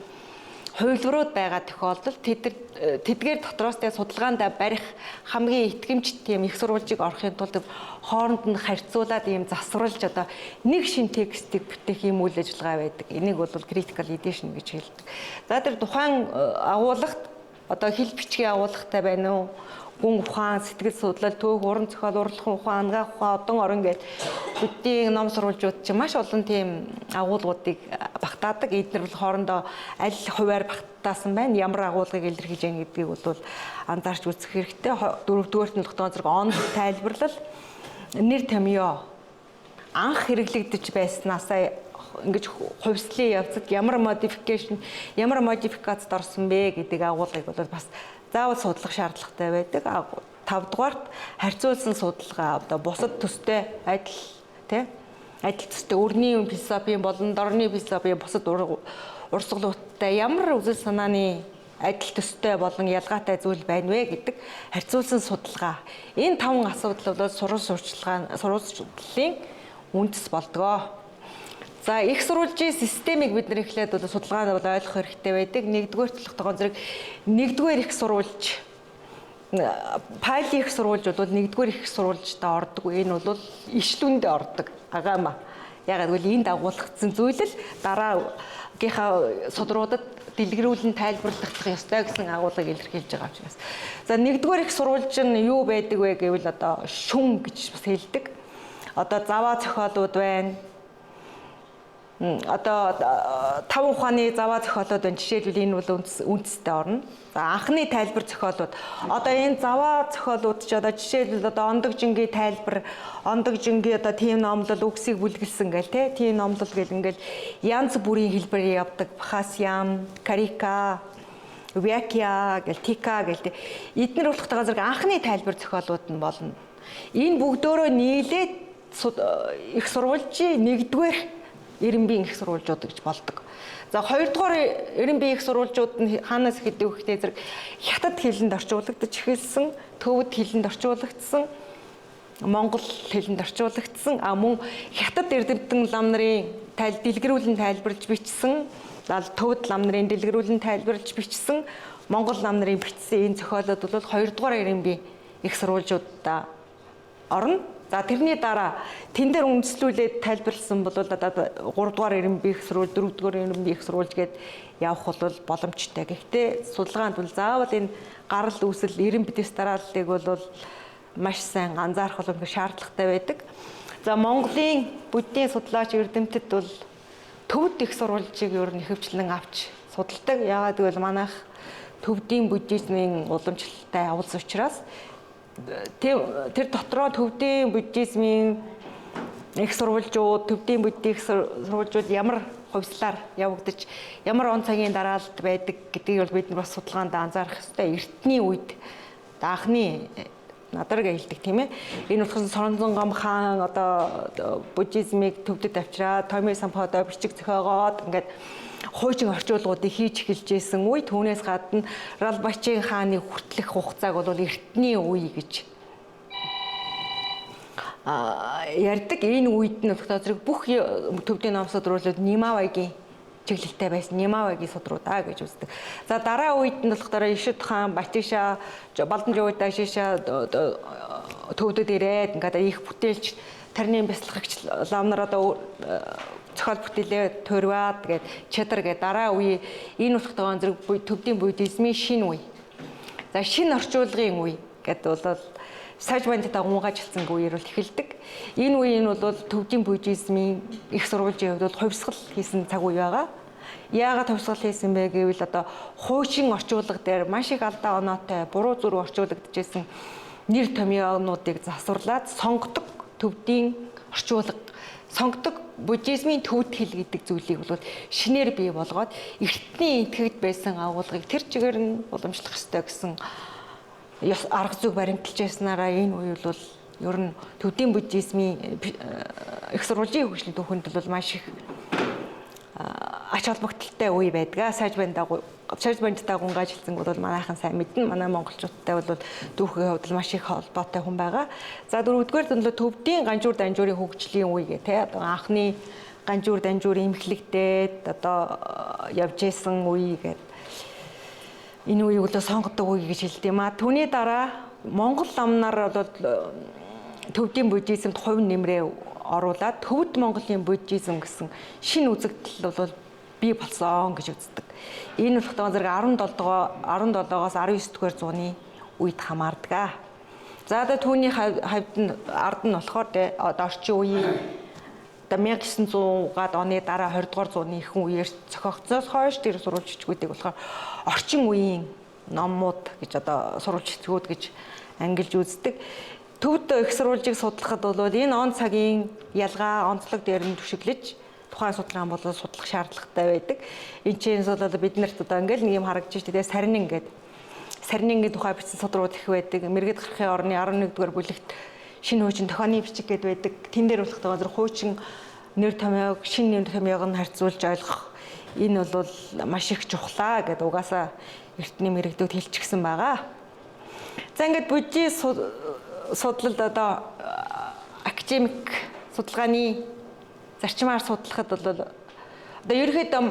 хувилбарууд байгаа тохиолдолд тэдгээр дотроос тэ судалгаанд барих хамгийн итгэмжтэй тийм их сурвалжийг орохын тулд хооронд нь харьцуулаад ийм засварлж одоо нэг шин текстийг бүтээх юм үйл ажиллагаа байдаг. Энийг бол critical edition гэж хэлдэг. За тэр тухайн агуулгад одоо хэл бичгийн агуулгатай байна уу? Гүн ухаан, сэтгэл судлал, төв, уран зохиол, урлагхан ухаан, ангаах ухаан, одон орон гэдэг бүдгийн ном сурвалжууд чинь маш олон тийм агуулгуудыг багтаадаг. Эдгээр бол хоорондоо аль хувиар багтаасан байна, ямар агуулгыг илэрхийлж байгаа гэдгийг бол анзаарч үзэх хэрэгтэй. Дөрөвдүгээрт нь тогтоон зэрэг онол тайлбарлал, нэр томьёо анх хэрэглэгдэж байснаасаа ингэж хувьслын явцад ямар модификацид орсон бэ гэдэг агуулгыг бол бас заавал судлах шаардлагатай байдаг. 5 дугаарт харьцуулсан судалгаа одоо бусад төстэй адил тий адил төстэй өрний философийн болон дорны философийн бусад урсгалуудтай ямар үзэл санааны адил төстэй болон ялгаатай зүйл байна вэ гэдэг харьцуулсан судалгаа. Энэ 5 асуудал бол сурвалж сурталчилгааны үндэс болдгоо. За их сурвалжийн системийг бид нэр эхлээд одоо судалгаанд бол ойлгох хэрэгтэй байдаг. Нэгдүгээр төлөх тогоон зэрэг нэгдүгээр их сурвалж пайлын их сурвалж бол нэгдүгээр их сурвалжтай ордоггүй. Энэ бол ишлүүндээ ордог. Агаама. Ягаад гэвэл энд агуулгдсан зүйл л дараагийнхаа судруудад дэлгэрүүлэн тайлбарлагдах ёстой гэсэн агуулгыг илэрхийлж байгаа учраас. За нэгдүгээр их сурвалж нь юу байдаг вэ гэвэл одоо шүн гэж бас хэлдэг. Одоо заваа зохиолууд байна. Одоо 5 ухааны заваа зохиолууд байна. Жишээлбэл энэ бол үндэстэй орно. За анхны тайлбар зохиолууд. Одоо энэ заваа зохиолууд ч одоо жишээлбэл одоо ондог жингийн тайлбар, ондог жингийн одоо тийм номлол үгсийг бүлгэлсэн гэл те. Тийм номлол гэл ингээл янз бүрийн хэлбэрээр явдаг. Бахасян, карика, вякя гэл тика гэл те. Эдгээр болохтойгоо зэрэг анхны тайлбар зохиолууд нь болно. Энэ бүгдөөрөө нийлээд их сурвалжийн нэгдүгээр эренбийн их сурвалжууд гэж болдог. За хоёрдугаар эренбийн их сурвалжууд нь хаанаас ихэдэг вэ гэхээр зэрэг хятад хэлэнд орчуулагдаж эхэлсэн, төвд хэлэнд орчуулагдсан, монгол хэлэнд орчуулагдсан, мөн хятад эрдэмтэн лам нарын дэлгэрүүлэн тайлбарлаж бичсэн, төвд лам нарын дэлгэрүүлэн тайлбарлаж бичсэн, монгол лам нарын бичсэн энэ зохиолууд бол хоёрдугаар эренбийн их сурвалжуудаа орно. За тэрний дараа тэн дээр үндэслүүлээд тайлбарлсан бол одоо 3 дугаар эренбийн их сурвалж, 4 дугаар эренбийн их сурвалж гээд явах бол боломжтой. Гэхдээ судалгаанд бол заавал энэ гарал үүсэл эренбидэс дарааллыг бол маш сайн анзаарах боломжтой шаардлагатай байдаг. За Монголын буддийн судлаач эрдэмтэд бол төвд их сурвалжийг ер нь ихэвчлэн авч судалдаг. Яагаад гэвэл манайх төвдийн буддизмын уламжлалтай явуулс учраас тэр дотроо төвдийн буддизмын их сурвалжууд, төвдийн буддийн их сурвалжууд ямар хувьслаар явагдаж, ямар он цагийн дараалт байдаг гэдгийг бол бид нар бас судалгаанд анзаарах хэрэгтэй. Эртний үед анхны надарга хэлдэг тийм ээ. Энэ болохоос Соронзон хаан одоо буддизмыг төвдөд авчираад Томи Самподо бичиг зохиогоод ингээд хуучин орчуулгуудыг хийж эхэлж байсан үе. Түүнээс гадна Ралбачин хааны хүртэлх хугацааг бол эртний үе гэж ярьдаг. Энэ үед нь болохоор бүх төвдийн ном судруулууд Нимавагийн чиглэлтэй байсан Нимавагийн судруудаа гэж үздэг. За дараа үед нь болохоор Ишуд хаан Батиша, Балдан Жууда Шиша төвдөд ирээд ингээд их бүтээлч тарны бясалгагч лам нар одоо зохиол бүтээлээ төрваад тэгээд чадар гэдэг дараа үе энэ болохтойгоо зэрэг төвдийн буддизмын шинэ үе. За шинэ орчуулгын үе гэдэг бол Сажбанд дагуунгаажлсан үеэр бол эхэлдэг. Энэ үе нь бол төвдийн буддизмын их сурвалжийн хувьд бол хувьсгал хийсэн цаг үе байгаа. Яагаад хувьсгал хийсэн бэ гэвэл одоо хуучин орчуулга дээр маш их алдаа оноотой буруу зүрх орчуулагдчихсэн нэр томьёонуудыг засварлаад сонгодог төвдийн орчуулга, сонгодог буддизмын төвд хэл гэдэг зүйлийг бол шинээр бий болгоод эртний итгэгд байсан агуулгыг тэр чигээр нь уламжлах ёстой гэсэн арга зүйг баримталж байснараа энэ үе бол ер нь төвдийн буддизмын их сурвалжийн хөгжлийн түүхэнд бол маш их ач холбогдолтой үе байдаг. Сажбанд дагуунгаажлсан бол манайхан сайн мэднэ. Манай монголчуудтай бол түүхийн хувьд маш их холбоотой хүн байгаа. За дөрөвдүгээр нь төвдийн ганжуур данжуурын хөгжлийн үе гэх те. Одоо анхны ганжуур данжуур имхлэгдээд одоо явж исэн үе гэдэг. Энэ үеийг бол сонгодог үе гэж хэлдэг юм а. Түүний дараа монгол ламнаар бол төвдийн буддизмд хувь нэмрээ оруулаад төвд Монголын буддизм гэсэн шинэ үзэгдэл бол бий болсон гэж үздэг. Энэ болохтойгоо зэрэг 17-оос 19-р зууны үед хамаардаг. За одоо түүний хавьд нь ард нь болохоор орчин үеийн 1900-аад оны дараа 20-р зууны ихэнх үеэр зохиогдсоос хойш тэр сурвалж бичгүүдийг болохоор орчин үеийн номууд гэж одоо сурвалж бичгүүд гэж ангилж үздэг. Төвд их сурвалжийг судлахад бол энэ он цагийн ялгаа онцлог дээр нь түшиглэж тухайн судалгаан бол судлах шаардлагатай байдаг. Энэ чинь бол бид нарт одоо ингээл нэг юм харагдаж шүү дээ. Сарнингийн тухай бичсэн судрууд их байдаг. Мэргэд гарахын орны 11-р бүлэгт шинэ хуучин тохионы бичиг гэдэг байдаг. Тэн дээр болохтойгоо зэрэг хуучин нэр томьёог, шинэ нэр томьёог нь харьцуулж ойлгох. Энэ бол маш их чухлаа гэдэг угаасаа эртний мэрэгдүүд хэлчихсэн байгаа. За ингээд буддийн судлалд одоо академик судалгааны зарчмаар судлахад бол одоо ерөнхийдөө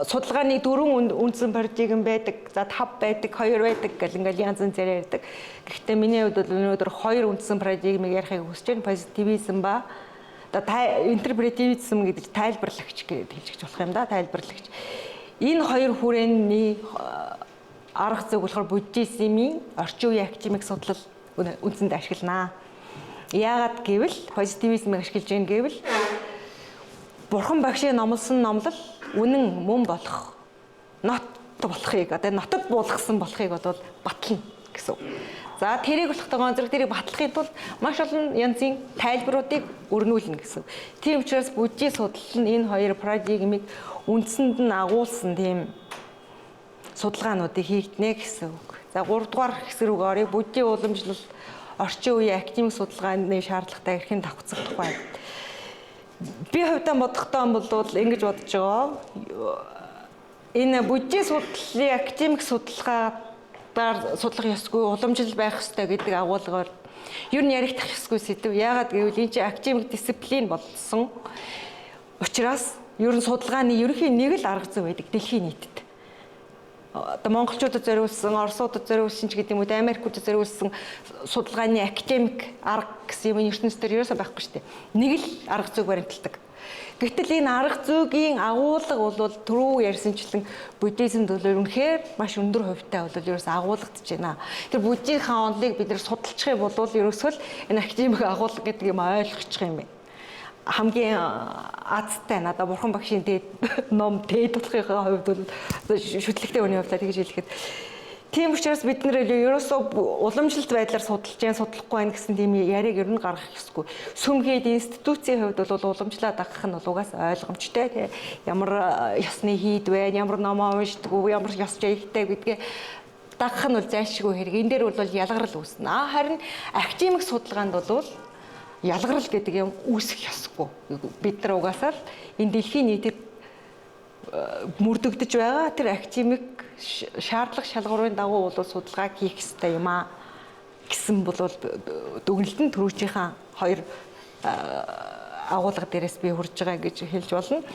судалгааны 4 үндсэн парадигм байдаг. За 5 байдаг, 2 байдаг гэл ингээл янз янз ярьдаг. Гэхдээ миний хувьд бол өнөөдөр 2 үндсэн парадигмыг ярихыг хүсэж байна. Позитивизм ба одоо интерпретивизм гэдэг тайлбарлагч гэж хэлж болох юм да. Тайлбарлагч. Энэ 2 хүрээний арга зүйг болохоор буддизмын орчин үеийн академик судлал үндсэнд ашигланаа. Яагаад гэвэл позитивизмыг ашиглаж байгаа гэвэл Бурхан багшийн номлосон номлол үнэн мөн болох нот болохыг одоо нотод буулгасан болохыг бол батлна гэсэн. За тэрийг болохтойгоо зэрэг тэрийг батлахын тулд маш олон янзын тайлбаруудыг өрнүүлнэ гэсэн. Тийм учраас буддийн судлал нь энэ 2 парадигмыг үндсэнд нь агуулсан тийм судалгаануудыг хийгднэ гэсэн үг. За 3 дугаар хэсэг рүү оръё. Буддийн уламжлал орчин үеийн академик судалгааны шаардлагатай эрхийн давхцах тухай. Би хувьдаа бодохдоо бол ингэж бодож байгаа. Энэ буддийн судлалын академик судалгаагаар судлах ёсгүй уламжлал байх ёстой гэдэг агуулгаар ер нь яригдах ёсгүй сэдв. Яагаад гэвэл энэ чинь академик дисциплин болсон учраас ер нь судалгааны ерөнхий нэг л арга зүй байдаг дэлхийн нийтэд. Одоо монголчуудад зориулсан, орсуудад зориулсан ч гэдэг юм уу, Америкуудад зориулсан судалгааны академик арга гэсэн юм ертөнцийн ерөөсөө байхгүй шүү дээ. Нэг л арга зүйг баримталдаг. Гэтэл энэ арга зүйн агуулга бол түрүү ярьсанчлан буддизмд бол үнэхээр маш өндөр хувьтай бол ерөөсөө агуулгадж байна. Тэр буддийнхаа онолыг бид нэр судалчих юм бол ерөөсөө л энэ академик агуулга гэдэг юм ойлгочих юм байна. Хамгийн азтай надад Бурхан багшийн ном дээд болохын хувьд бол шүтлэгтэй хүний хувьд тэгж хэлэхэд тийм учраас бид нэр ерөөсөө уламжлалт байдлаар судалж जैन судлахгүй байх гэсэн тийм яриаг ер нь гаргах ёсгүй. Сүмгээд институцийн хувьд бол уламжлаад авах нь бол угаасаа ойлгомжтой тий. Ямар ёсны хийд байна, ямар номоо уншдаг, ямар ёс жигтэй гэдгээ дагах нь бол зайлшгүй хэрэг. Энэ дээр бол ялгарл үүснэ. Харин академик судалгаанд бол ялгарл гэдэг юм үүсэх ёсгүй. Бид нар угаасаа л энэ дэлхийн нийтэд мөрдөгдөж байгаа тэр академик шаардлага шалгуурын дагуу бол судалгаа хийх ёстой юм аа гэсэн бол дүгнэлт нь түрүүчийнхаа 2 агуулга дээрээс би хурж байгаа гэж хэлж болно.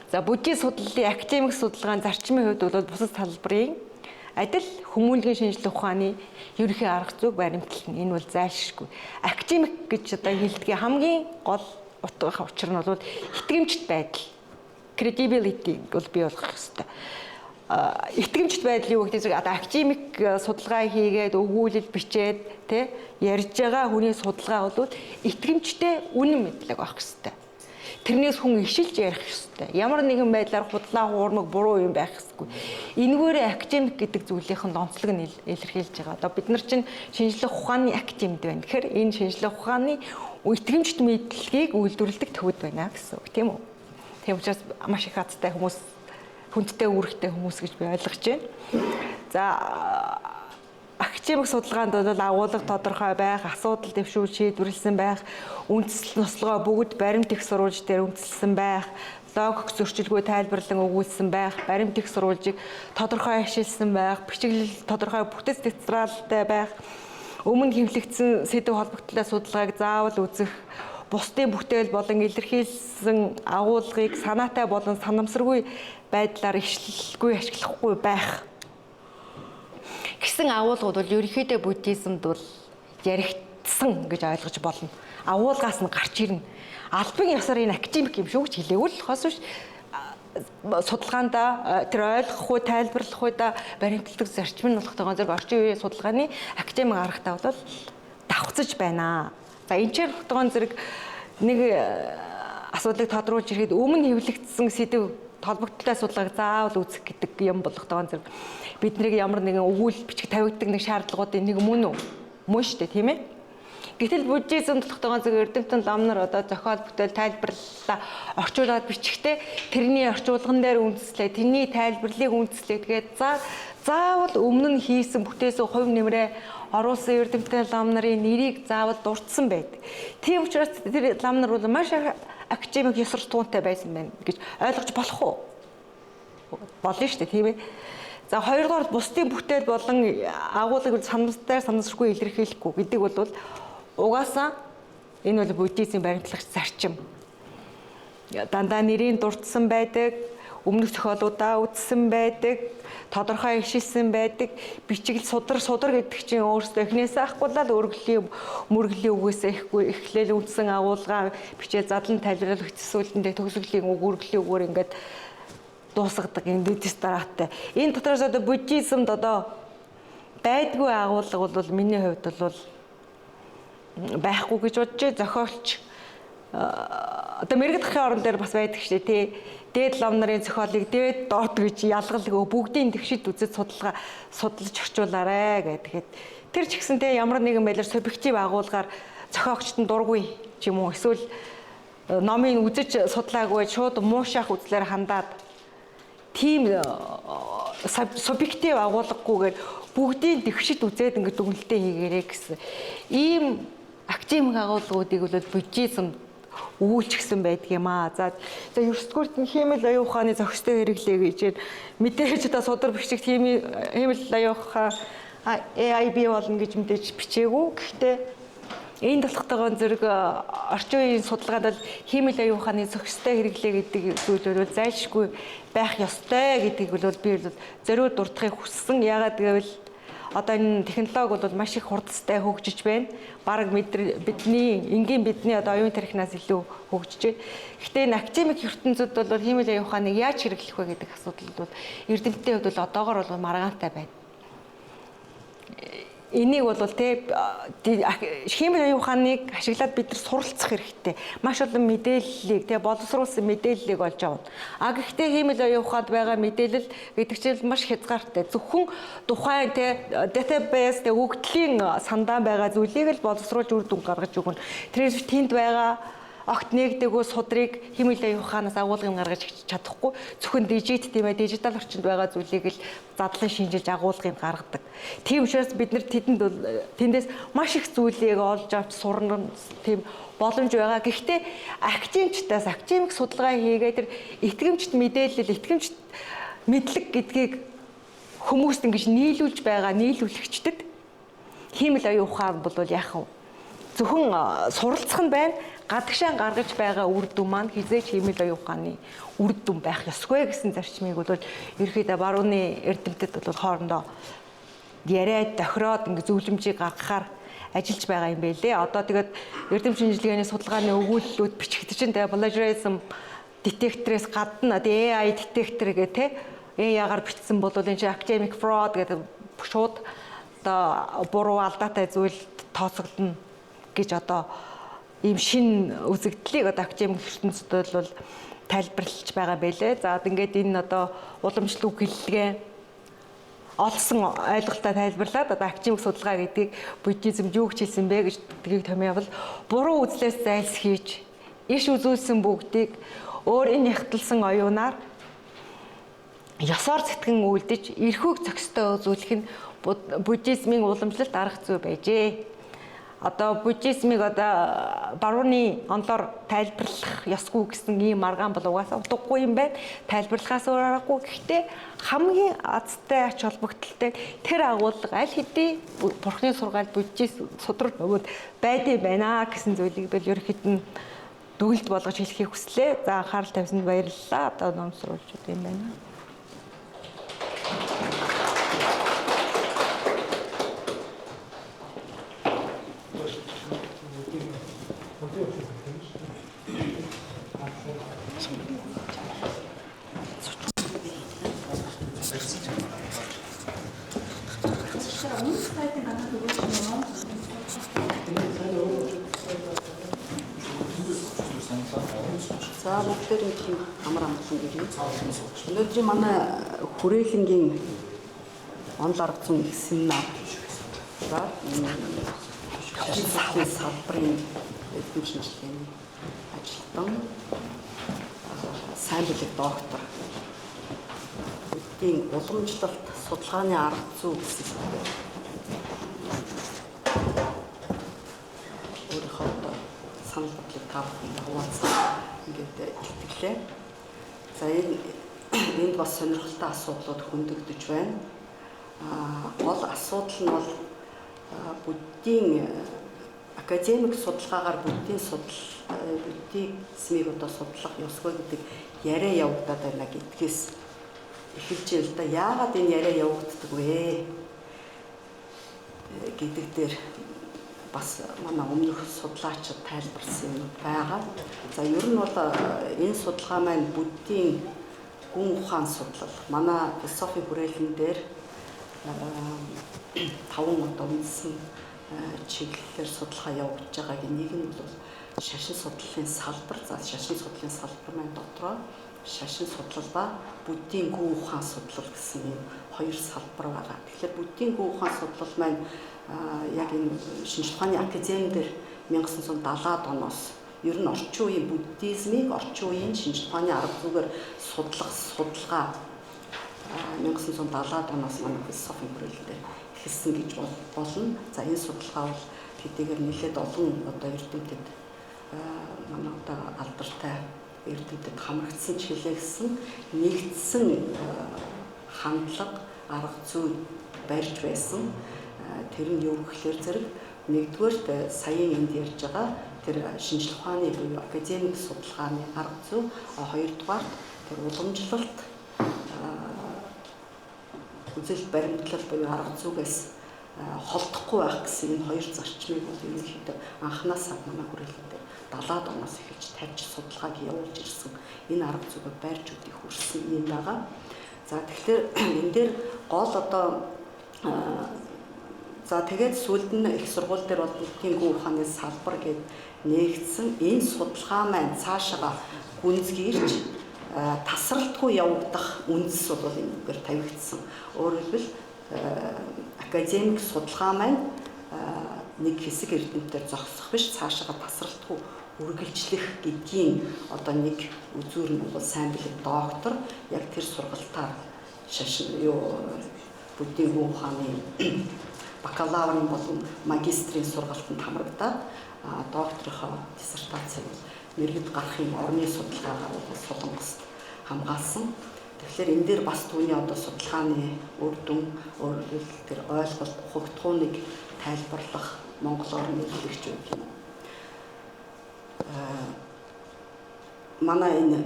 За буддийн судлалын академик судалгааны зарчмын хувьд бол бусад салбарын адил хүмүүнлэгийн шинжилгээ ухааны ерөнхий арга зүйг баримтлална. Энэ бол зайлшгүй. Академик гэж одоо хэлдэг хамгийн гол утга учир нь бол итгэмжит байдал. Credibility бол бий болох хэрэгтэй. Итгэмжит байдал юу гэдэг чинь одоо академик судалгаа хийгээд өгүүлэл бичээд тий ярьж байгаа хүний судалгаа бол итгэмжтэй үнэн мэдлэг байх хэрэгтэй. Тэрнээс хүн ишилж ярих ёстой. Ямар нэгэн байдлаар худлаа хуурмаг буруу юм байх ёсгүй. Энэгээр академик гэдэг зүйлийнхэн онцлог нь илэрхийлж байгаа. Одоо бид нар чинь шинжлэх ухааны академид байна. Тэгэхээр энэ шинжлэх ухааны итгэмжит мэдлэгийг үйлдвэрлэдэг төвөд байна гэсэн үг тийм үү? Тийм учраас маш их азтай хүмүүс, хүндтэй үүрэгтэй хүмүүс гэж би ойлгож байна. За академик судалгаанд бол агуулга тодорхой байх, асуудал дэвшүүл шийдвэрлсэн байх, үндэслэл нослогоо бүгд баримт их сурвалж дээр үндэслсэн байх, логик зөрчилгүй тайлбарлан өгүүлсэн байх, баримт их сурвалжийг тодорхой ашигласан байх, бичиглэл тодорхой бүтэц тецралтай байх, өмнө хэвлэгдсэн сэдв холбогдлоо судалгааг заавал үзэх, бусдын бүтээл болон илэрхийлсэн агуулгыг санаатай болон санамсаргүй байдлаар ишлэлгүй ашиглахгүй байх гэсэн агуулгууд бол ерөнхийдөө буддизмд бол яригдсан гэж ойлгож болно. Агуулгаас нь гарч ирнэ. Албан ёсоор энэ академик юм шүү гэж хэлээгүй л хос биш. Судалгаанда тэр ойлгохгүй, тайлбарлахгүй да баримтлагдаг зарчим нь болохтойгоо зэрэг орчин үеийн судалгааны академик аргатай бол давхцаж байна. За энэ ч болохтойгоо зэрэг нэг асуудлыг тодруулж ирэхэд өмнө хэвлэгдсэн сэдв толбогдлоо судалгааг заавал үзэх гэдэг юм болохтойгоо зэрэг биднийг ямар нэгэн өгүүл бичих тавигддаг нэг шаардлагуудын нэг мөн үү? Мөн шүү дээ, тийм ээ? Гэтэл буддизм тогтоогоо зөв эрдэмтэн лам нар одоо зохиол бүтээл тайлбарлалаа орчуулад бичихтэй тэрний орчуулган дээр үндэслээ, тэрний тайлбарлалыг үндэслээ. Тэгээд заавал өмнө нь хийсэн бүтээсэн хувь нэмрээ оруулсан эрдэмтэн лам нарын нэрийг заавал дурдсан байдаг. Тийм учраас тэр лам нар бол маш академик ёсор туунтай байсан байна гэж ойлгож болох уу? Болно шүү дээ, тийм ээ? За хоёрдугаар бусдын бүтээл болон агуулгыг санамсаргүй илэрхийлэхгүй гэдэг бол угаасаа энэ бол буддизм баримтлагч зарчим. дандаа нэрийн дурдсан байдаг, өмнөх зохиолуудаа үзсэн байдаг, тодорхой ишилсэн байдаг. Бичиг судар гэдэг чинь өөрөөсөө эхнээсээ ахгүй л мөргөлийн үгээс эхлээл үндсэн агуулга бичээ задлан тайлбарлал хэцүүлэндээ төгсгөлийн үг үргэлийн үгээр ингээд дуусгадаг эндээс дараатай. Энэ дотроос одоо буддизмд одоо байдгүй агуулга бол миний хувьд бол байхгүй гэж бодож зохиолч одоо мэрэгд дахын орон дээр бас байдаг шүү дээ тий. Дээд лам нарын зохиолыг дээд доод гэж ялгалгүй бүгдийн тэгшид үзэж судалж орчуулаарэ гэдэг. Тэр ч гэсэн тий ямар нэгэн байдлаар субъектив агуулгаар зохиогчд нь дургүй ч юм уу эсвэл номыг үзэж судлаагүй шууд муушаах үзлээр хандаад тийм субъектив агуулгагүйгээр бүгдийн тэгшид үзээд ингээд дүгнэлтээ хийгээрэй гэсэн. Ийм академик агуулгуудыг бол буддизм өгүүлчихсэн байдаг юм аа. За 9-р нь хиймэл оюун ухааны зохистой хэрэглээ гэж мэдээж одоо судар бичигт хиймэл оюун ухаан AI бий болно гэж мэдээж бичээгүй. Гэхдээ энэ толготойгоо зэрэг орчин үеийн судалгаанд бол хиймэл оюун ухааны зохистой хэрэглээ гэдэг зүйлүүд бол зайлшгүй байх ёстой гэдгийг бол би зориуд дурдахыг хүссэн. Яагаад гэвэл одоо энэ технологи бол маш их хурдтай хөгжиж байна. Бараг бидний одоо оюун тархинаас илүү хөгжиж байна. Гэхдээ энэ академик ертөнцид бол хиймэл оюун ухааныг яаж хэрэглэх вэ гэдэг асуудал бол эрдэмтдийн хувьд бол одоогоор бол маргаантай байна. Энийг бол хиймэл оюун ухааныг ашиглаад бид нар суралцах хэрэгтэй. Маш олон мэдээллийг боловсруулсан мэдээллийг олж авна. Гэхдээ хиймэл оюун ухаанд байгаа мэдээлэл гэдэг чинь маш хязгаартай. Зөвхөн тухайн database өгөгдлийн сандаа байгаа зүйлийг л боловсруулж үр дүн гаргаж өгнө. Тэрээс тэнд байгаа огт нэгдэггүй судрыг хиймэл оюун ухаанаас агуулгыг гаргаж чадахгүй. Зөвхөн дижитал орчинд байгаа зүйлийг л задлан шинжилж агуулгыг гаргадаг. Тийм учраас бид нар тэндээс маш их зүйлийг олж авч сурна тийм боломж байгаа. Гэхдээ академик судалгаа хийгээд тэр итгэмжт мэдээлэл, итгэмжт мэдлэг гэдгийг хүмүүст ингэж нийлүүлэгчдэд хиймэл оюун ухаан бол яах вэ? Зөвхөн суралцах нь байна. Гадагшаа гаргаж байгаа үр дүн маань хизээч хиймэл оюун ухааны үр дүн байх ёсгүй гэсэн зарчмыг бол ерөөхдөө барууны эрдэмтэд бол хоорондоо яриад тохироод ингэ зөвлөмжийг гаргахаар ажиллаж байгаа юм байлээ. Одоо тэгээд эрдэм шинжилгээний судалгааны өгүүлэлүүд бичигдэж байна. Plagiarism детекторээс гадна AI детектор гэх AI-гаар бичсэн бол энэ чинь academic fraud гэдэг шууд одоо буруу алдаатай зүйл тооцогдно гэж одоо ийм шин үзэгдлийг одоо академик ертөнцид бол тайлбарлаж байгаа байлээ. За ингээд энэ одоо уламжлал хэллэгээ олсон ойлголтоо тайлбарлаад одоо академик судалгаа гэдгийг буддизм юу гэж хэлсэн бэ гэж тгийг томьёовол буруу үзлээс зайлсхийж иш үзүүлсэн бүгдийг өөрийн ягтлсан оюунаар ёсоор сэтгэн үлдэж эрхүүг зохистой үзүүлэх нь буддизмын уламжлалт арга зүй байжээ. Одоо буддизмыг одоо барууны онлоор тайлбарлах ёсгүй гэсэн ийм маргаан бол угаасаа утгагүй юм байна. Тайлбарлахаас өөр аргагүй. Гэхдээ хамгийн азтай ач холбогдолтой тэр агуулга аль хэдийн бурхны сургаал буддизм судрал нөгөөд байдсан байна гэсэн зүйлийг бол ерөнхийдөө дүгнэлт болгож хэлхийг хүслээ. За анхаарал тавьсанд баярлалаа. Одоо ном сурвалжууд юм байна. За бүгдээрээ амар амгалан гэрээ. Өнөөдөр манай хүрээлэнгийн онл арга зүйн их семинар. За салбарын эдгээр шинжилгээний ажилтан сайн билег доктор буддийн уламжлалт судалгааны арга зүй гэсэн өөрийнхөө санал бодлыг тавьсан хуваалцсан ингээд илтгэлээ. За энд бас сонирхолтой асуудлууд хөндөгдөж байна. Гол асуудал нь бол буддийн академик судалгаагаар буддизмыг одоо судлах ёсгүй гэдэг яриа явагдаад байна гэдгээс эхэлж л да яагаад энэ яриа явагддаг вэ гэдэг дээр бас манай өмнөх судлаачид тайлбарсан юм байгаа. За ер нь бол энэ судалгаа маань буддийн гүн ухаан судлал манай философийн хүрээлэн дээр 5 одоо үндсэн чиглэлээр судалгаа явуулж байгаагийн нэг нь бол шашин судлалын салбар. За шашин судлалын салбар маань дотроо шашин судлал ба буддийн гүн ухаан судлал гэсэн юм 2 салбар байгаа. Тэгэхээр буддийн гүн ухаан судлал маань яг энэ шинжлэх ухааны академи дээр 1970-аад оноос ер нь орчин үеийн буддизмыг орчин үеийн шинжлэх ухааны арга зүгээр судлах судалгаа 1970-аад оноос манай философийн хүрээлэлээр эхэлсэн гэж болно. За энэ судалгаа бол хэдийгээр нэлээд олон одоо эрдэмтэд манай одоо алдартай эрдэмтэд хамрагдсан ч хэлээсэн нэгдсэн хандлага арга зүй барьж байсан. Тэр нь юу гэхээр зэрэг нэгдүгээр саяын энд ярьж байгаа тэр шинжлэх ухааны буюу академик судалгааны арга зүй, хоёрдугаар тэр уламжлалт үзэл баримтлал буюу арга зүйгээс холдохгүй байх гэсэн энэ 2 зарчмыг бол ерөнхийдөө анханасаа манай хүрээлэндээ 70-аад оноос эхэлж тавьж судалгааг явуулж ирсэн. Энэ арга зүйг барьж өгөх хүрсэн юм байгаа. За тэгэхээр энэ дээр гол одоо за тэгээд сүүлд нь их сургууль дээр бол буддийн гүн ухааны салбар гээд нээгдсэн энэ судалгаа маань цаашаа гүнзгийрч тасралтгүй явагдах үндэс бол энэгээр тавигдсан. Өөрөөр хэлбэл академик судалгаа маань нэг хэсэг эрдэмтдээр зогсох биш цаашаа тасралтгүй үргэлжлэх гэдгийн одоо нэг үзүүр нь бол сайн бэлэг доктор яг тэр сургалтаар шашин буддийн гүн ухааны бакалаврын болон магистрийн сургалтанд хамрагдаад докторийнхоо диссертацийг мэргэд гарахын орны судалгаагаар Солонгост хамгаалсан. Тэгэхээр энэ дээр бас түүний одоо судалгааны үр дүн өөрөлдөл тэр ойлголт ухагтхууныг тайлбарлах монголоор нэрлэгч үг юм. Манай энэ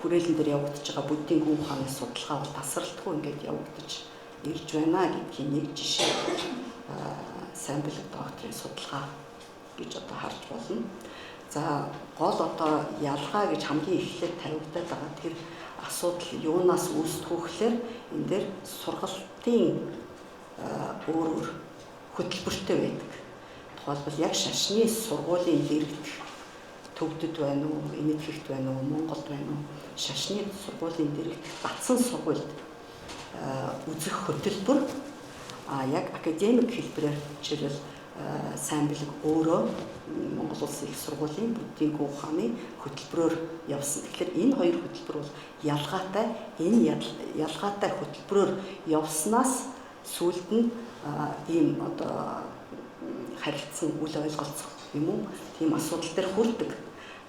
хүрээлэн дээр явагдаж байгаа буддийн гүн ухааны судалгаа бол тасралтгүй ингээд явагдаж ирж байна гэдгийн нэг жишээ сайн бэлэг докторийн судалгаа гэж одоо харж болно. За гол одоо ялгаа гэж хамгийн эхлээд тавигдаад байгаа тэр асуудал юунаас үүсдэг вэ гэхээр энэ дээр сургалтын өөр хөтөлбөртэй байдаг. Тухайлбал яг шашны сургуулийн дэргэдэх төвдөд байна уу, энэтхэгт байна уу, Монголд байна уу, шашны сургуулийн дэргэдэх батсан сургуульд үзэх хөтөлбөр яг академик хэлбэрээр жишээлбэл сайн бэлэг өөрөө Монгол Улсын их сургуулийн буддийн гүн ухааны хөтөлбөрөөр явсан. Тэгэхээр энэ 2 хөтөлбөр бол ялгаатай. Энэ ялгаатай хөтөлбөрөөр явснаас сүүлд нь ийм одоо харилцсан үл ойлголцох юм уу? Тийм асуудал дээр хүрдэг.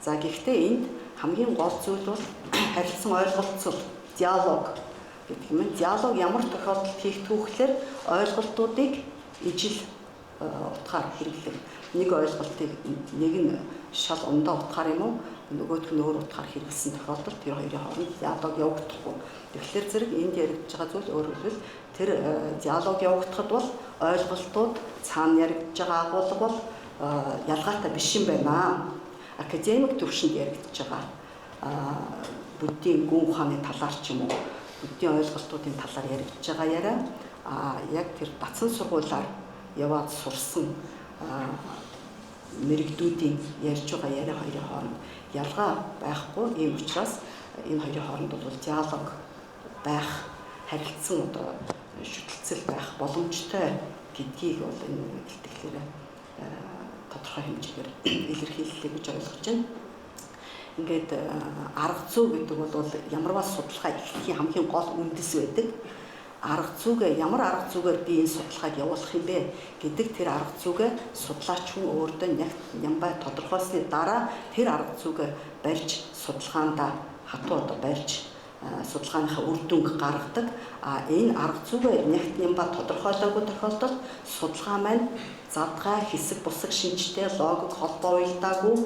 За гэхдээ энд хамгийн гол зүйл бол харилцсан ойлголцол, диалог гэдэг юм. Диалог ямар тохиолдолд хийгдэх вэ гэхээр ойлголтуудыг ижил утгаар хэрэглэх. Нэг ойлголтыг нэг нь шал ундаа утгаар юм уу? Нөгөөх нь өөр утгаар хэрэглэсэн тохиолдолд тэр хоёрын хооронд диалог явагдахгүй. Тэгэхээр зэрэг энд яригдж байгаа зүйл өөрөөр хэлбэл тэр диалог явагдахад бол ойлголтууд цаана яригдж байгаа агуулга бол ялгаатай биш юм байна. Академик төвшөнд яригдж байгаа буддийн гүн ухааны талаар ч юм уу, буддийн ойлголтуудын талаар яригдж байгаа яриа яг тэр батсан сургуулиар яваад сурсан мэрэгдүүдийн ярьж байгаа яриа хоёрын хооронд ялгаа байхгүй. Ийм учраас энэ хоёрын хооронд бол диалог байх, харилцсан одоо шүтэлцэл байх боломжтой гэдгийг бол энэ хэлтгэлээр тодорхой хэмжээгээр илэрхийллээ гэж ойлгож байна. Ингээд арга зүй гэдэг бол ямарваа судалгаа эхлэхийн хамгийн гол үндэс байдаг. Арга зүйгээ ямар арга зүйгээр би энэ судалгааг явуулах юм бэ гэдэг тэр арга зүйгээ судлаач хүн өөртөө нямбай тодорхойлсны дараа тэр арга зүйгээ барьж судалгаандаа хатуу одоо барьж судалгааныхаа үр дүнг гаргадаг. Энэ арга зүйгээ нягт ба тодорхойлоогүй тохиолдолд судалгаа маань задгай хэсэг бусаг шинжтэй логик холбоо уялдаагүй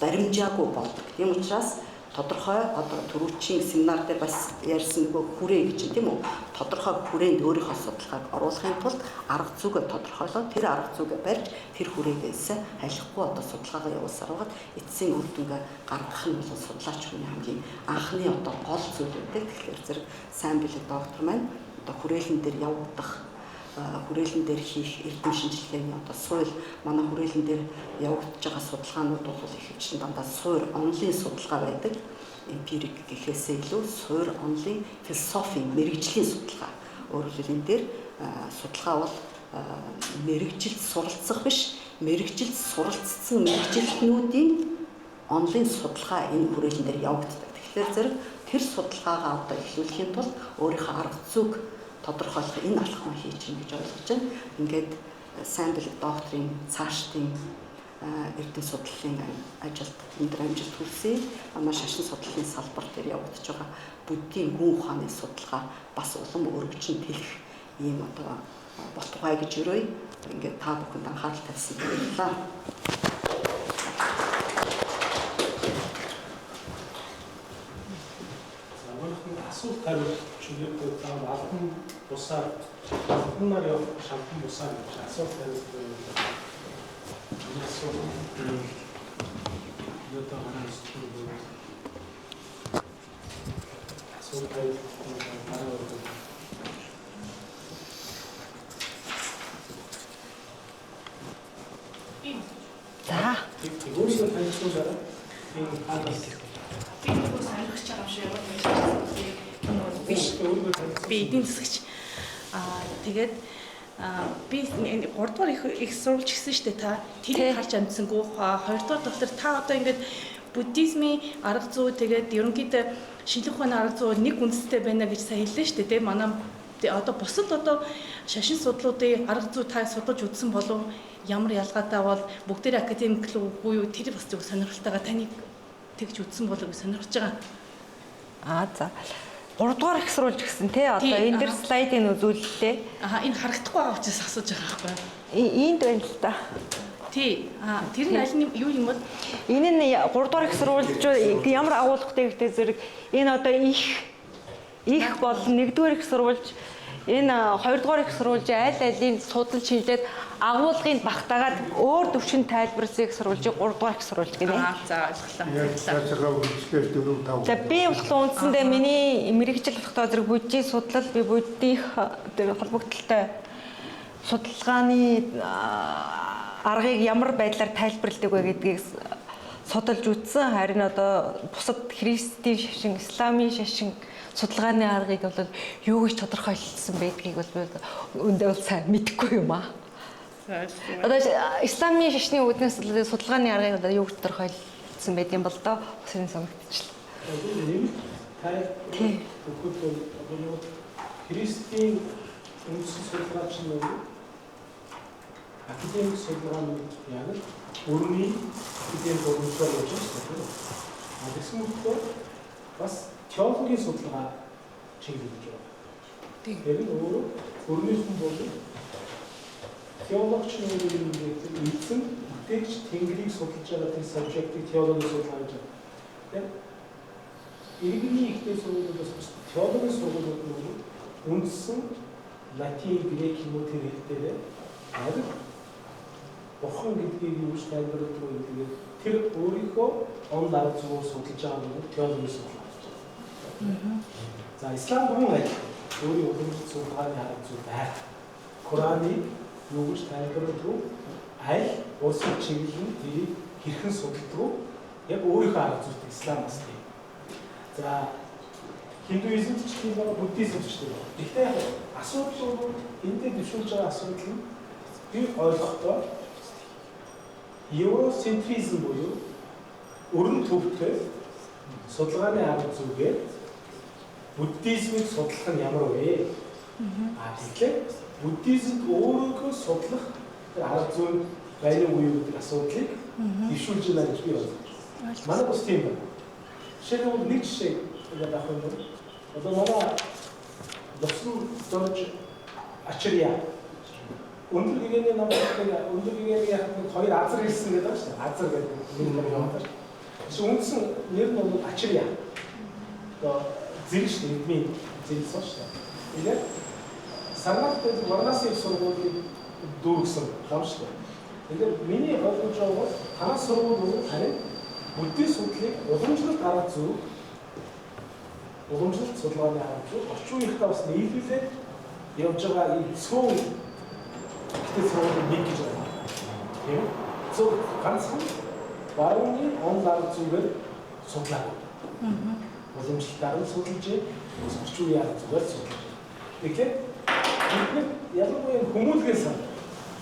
баримжаагүй болдог. Тийм учраас тодорхой одоо түрүүчийн семинар дээр бас ярьсан нөгөө хүрээ гэж тийм үү? Тодорхой хүрээнд өөрийнхөө судалгааг оруулахын тулд арга зүйгээ тодорхойлоод тэр арга зүйгээ барьж тэр хүрээгээс халихгүй одоо судалгаагаа явуулсаар байгаад эцсийн үр дүнгээ гаргах нь бол судлаач хүний хамгийн анхны одоо гол зүйл үүдэг. Тэгэхээр зэрэг сайн билег доктор маань одоо хүрээлэн дээр явагдах хүрээлэн дээр хийх эрдэм шинжилгээний одоо суурь манай хүрээлэн дээр явагдаж байгаа судалгаанууд бол ихэвчлэн дандаа суурь онлын судалгаа байдаг. Эмпирик гэхээсээ илүү суурь онлын философи мэрэгжлийн судалгаа. Өөрөөр хэлбэл энэ дээр судалгаа бол мэрэгжилд суралцах биш, мэрэгжилд суралцсан мэрэгжилтнүүдийн онлын судалгаа энэ хүрээлэн дээр явагддаг. Тэгэхээр зэрэг тэр судалгаагаа одоо эхлүүлэхийн тулд өөрийнхөө арга зүйг тодорхойлох энэ алхмаа хийж чинь гэж ойлгож байна. Ингээд сайн билег докторийн цаашдын эрдэм судлалын ажилд өндөр амжилт хүсье. Манай шашин судлалын салбар дээр явагдаж байгаа буддийн гүн ухааны судалгаа бас улам өргөжин тэлэх ийм одоо болтугай гэж өрөөе. Ингээд та бүхэнд анхаарал тавьсан баярлалаа. Асуулт хариулт чиглэлд албан бусаар албанаар явах шалтгаан бусаар гэж асуулт хариулт За. өөрсдөө танилцуулаарай. Энэ хаалт биш. Би эдийн засагч. Тэгээд би 3 дугаар их сурвалж гисэн шүү дээ та. Тэрийг харж амжсангүй. 2 дугаар доктор та одоо ингээд буддизмын арга зүй тэгээд ерөнхийдөө шинжлэх ухааны арга зүй нэг үндэстэй байна гэж сайн хэллээ шүү дээ. Манай одоо бусад одоо шашин судлалуудын арга зүй та судалж үзсэн болов ямар ялгаатай бол бүгдээр академик л үгүй юу тэр бас зөв сонирхолтойгоо таныг тэгж үзсэн болов гэж сонирхож байгаа. За. 3 дугаар их сурвалж гисэн тий одоо энэ дэр слайдыг үзүүлэлээ. Энэ харагдахгүй байгаа учраас асууж байгаа байхгүй юу? Энд байна л та. Тий. Тэр нь аль нь юу юм бол? Энэ нь 3 дугаар их сурвалж ямар агуулгатай гэхдээ зэрэг энэ одоо их бол 1 дугаар их сурвалж энэ 2 дугаар их сурвалж аль алийг судалж шинжилээд агуулгыг багтаагаад өөр төвшин тайлбарласан их сурвалжийг 3 дугаар их сурвалж гинэ. За ойлголоо. За би болохоор үндсэндээ миний мэрэгжил болохдоо зэрэг буддийн судлал би буддийн холбогдлолтой судалгааны аргыг ямар байдлаар тайлбарладаг вэ гэдгийг судалж үзсэн. Харин одоо бусад христийн шашин, исламын шашин судалгааны аргыг бол юу гэж тодорхойлсон байдгийг бол өндөө сайн мэдэхгүй юм аа. Одоо исламын шашны үүднээс судалгааны аргыг одоо юу гэж тодорхойлсон байд юм бол доо бас энэ санагдчихлаа. Тий. Христийн үндэс судалгаач нь академик судалгааны яг өрний академик урамшаар явж байна. Тэгсэн мөртөө бас теологийн судалгаа чиглэлж байгаа. Тэгэхээр өөрөө өрний хүн бол теологч нь эзэн бүтээгч Тэнгэрийг судалж байгаа тэр субжектыг теологийн судалгаа гэж байна. Иргэний ихтэй сургуулиудаас теологийн сургуулиуд нь үндсэн латин, грек юм уу тэр хэлээр харин бурхан гэдгийг юу ч тайлбарлаж байгаа. Тэр өөрийнхөө он арга зүйн судалж байгаа нь теологийн судалгаа. За ислам гүн аль өөрийн удирдах судалгааны арга зүй байна. Кораны юу гэж тайлбарлав аль улсын чиглэл нь тэрийг хэрхэн судалдаг яг өөрийнхөө арга зүйтэй исламаас тийм. За хиндуизм ч тийм байгаа, буддизм ч тийм байгаа. Гэхдээ асуудал бол энд дээр дэвшүүлж байгаа асуудал нь би ойлгохдоо евроцентризм буюу өрн төвтэй судалгааны арга зүйгээр буддизмыг судлах нь ямар вэ? Тэгэхээр буддизмд өөрөөгөө судлах арга зүй байна уу гэдэг асуудлыг дэвшүүлж байна гэж би ойлгож байна. Манай бас тийм байна. Жишээлбэл нэг жишээ авах юм бол Одоо манай Лусан Жорж Ачирья өндөр гэгээний намайг өндөр гэгээний яг хоёр азар хэлсэн гэдэг байна шүү дээ. Азар гэдэг нэг юм байна. Тэгсэн үндсэн нэр нь бол Ачирья. Одоо зэрэг шүү дээ. Эдмийн зэрэг шүү дээ. Тэгээд Сарнахад Варанаси сургуулийн дүү гэсэн юм шүү дээ. Тэгээд миний ойлгож байгаа бол танаас сургууль бол харин бүддийн судлыг уламжлалт арга зүй уламжлалт судалгааны арга зүй орчин үеийнхээ бас нийлүүлээд явж байгаа энэ цөөн ихтэй сургуулийн нэг гэж байна. Тийм үү? Зөв ганцхан барууны онл арга зүйгээр судлаа. Уламжлалтаар нь судалж, орчин үеийн арга зүйгээр судалж. Тэгэхээр бид ялангуяа хүмүүлгийн сан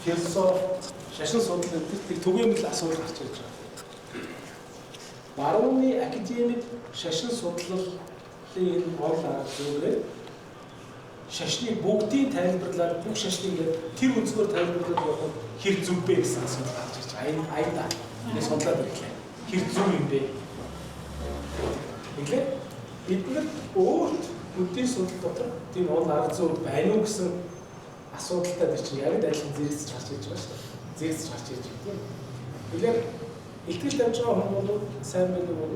философи, шашин судлал гэдэг түгээмэл асуудал гарч ирж байгаа. Барууны академик шашин судлалын энэ гол арга зүйгээр шашны бүгдийн тайлбарлаад бүх шашныг тэр өнцгөр тайлбарлаад явах хэр зүг бэ гэсэн асуудал гарч ирж байгаа. Аяндаа энэ судлаад ирлээ. Хэр зүг юм бэ? Тэгэхээр бид нар өөрт бүддийн судлал дотор тийм гол арга зүй байна уу гэсэн асуудалтай дээр чинь яг адилхан зэрэгцэж гарч ирж байгаа шүү дээ. Зэрэгцэж гарч ирж байгаа. Тэгэхээр итгэл тавьж байгаа хүн бол сайн байдаг бол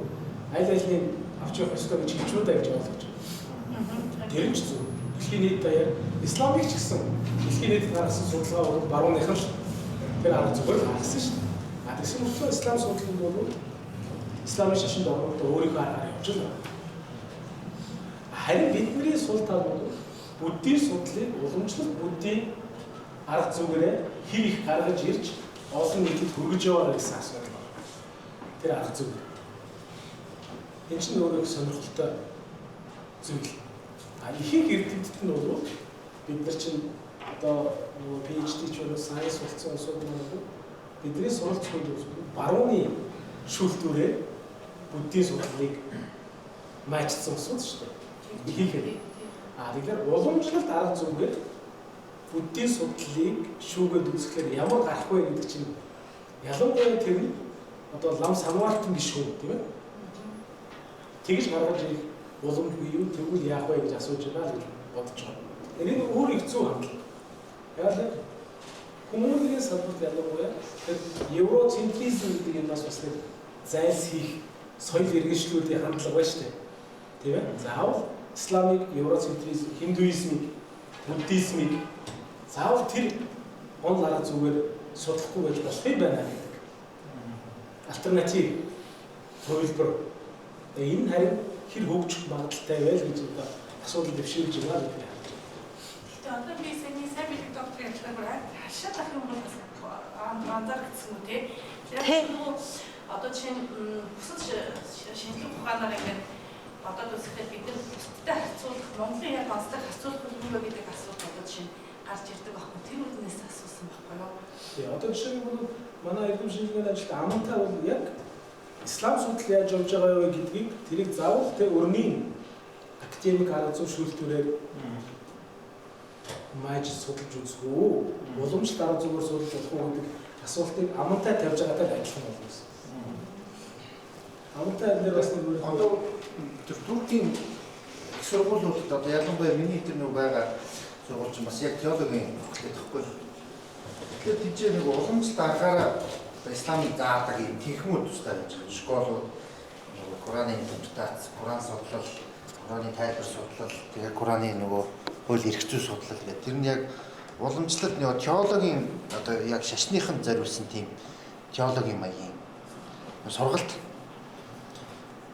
аль алийг авч явах ёстой гэж хэлжүүдэ гэж ойлгож байна. Тэр нь ч зөв. Дэлхийн нийт даяар исламыг ч гэсэн дэлхийн нийтэд гаргасан судалгаа бол барууных нь тэр арга зүгээр гаргасан шүү дээ. А тэгсэн мэт ислам судлал бол исламын шашинд ороод өөрийнхөө аргаар явж байна. Харин бидний сул тал бол буддийн судлалыг уламжлалт буддийн арга зүгээрээ хэр их гаргаж ирж олон нийтэд хүргэж яваа гэсэн асуудал байна. Тэр арга зүг. Энэ чинь өөрөө сонирхолтой зүйл. А ихэнх эрдэмтэд нь бол бид нар чинь одоо PhD ч болоо сайенс болсон улсууд нь бидний суралцах үед барууны шүүлтүүрээр буддийн судлалыг маачсан улсууд шүү дээ. Ихэнх. А тэгэхээр уламжлалт арга зүгээр буддийн судлалыг шүүгээд үзэхээр ямар гарах вэ гэдэг чинь ялангуяа тэр нь одоо лам самвартын гишүүн тийм ээ. Тэгж гаргаж ирэх боломжгүй юу тэгвэл яах вэ гэж асууж байна л гэж бодож байгаа. Энэ өөр их зүй хандлага. Яг хүмүүнлэгийн салбарт ялангуяа тэр евроцентризм гэдэг юм бас нэг зайлсхийх соёл иргэншлүүдийн хандлага байна шүү дээ. Тийм ээ. Заавал исламыг, евроцентризм, хиндуизмыг, буддизмыг заавал тэр гол арга зүгээр судлахгүй байж болох юм байна гэдэг. Альтернатив хувилбар. Энэ харин хэр хөгжих магадaltaй вэ гэж одоо асуудал дэвшүүлж байгаа юм байна. Гэтэ одоо би сэний сайн бидэг докторийн ажиллагаа хашаад ах юм бол бас анзаарчихсан үү те. Тэгэхээр одоо чинь бусад шинжлэх ухаанаар ингээд бодоод үзэхэд бид нар бусдтай харьцуулах, Монголын яг онцлог харьцуулах юм уу гэдэг асуудал одоо чинь гарч ирдэг байхгүй. Тэр үднээс асуусан байхгүй юу? Тий, одоо жишээ нь бол манай эрдэм шинжилгээний ажилд амантай бол яг ислам судлал яаж явж байгаа вэ гэдгийг тэрийг заавал тэ өрнийн академик арга зүй шүүлтүүрээр мааж судалж үзгүй. Уламжлалт арга зүгээр судалж болох уу гэдэг асуултыг амантай тавьж байгаатай адилхан болно гэсэн. Амантай энэ бас нэг одоо тэр Туркийн их сургуулиудад одоо ялангуяа миний тэр нэг байгаа сургууль бас яг теологийн гэхгүй. Тэгэхээр тийч нэг уламжлалт аргаараа исламыг заадаг юм техникүүд тустай байж байгаа. Школууд, Кораны интерпретац, Коран судлал, Кораны тайлбар судлал, тэгээ Кораны нөгөө хууль эрх зүй судлал гэдэг. Тэр нь яг уламжлалт нөгөө теологийн одоо яг шашныхан зориулсан тийм теологийн маягийн сургалт.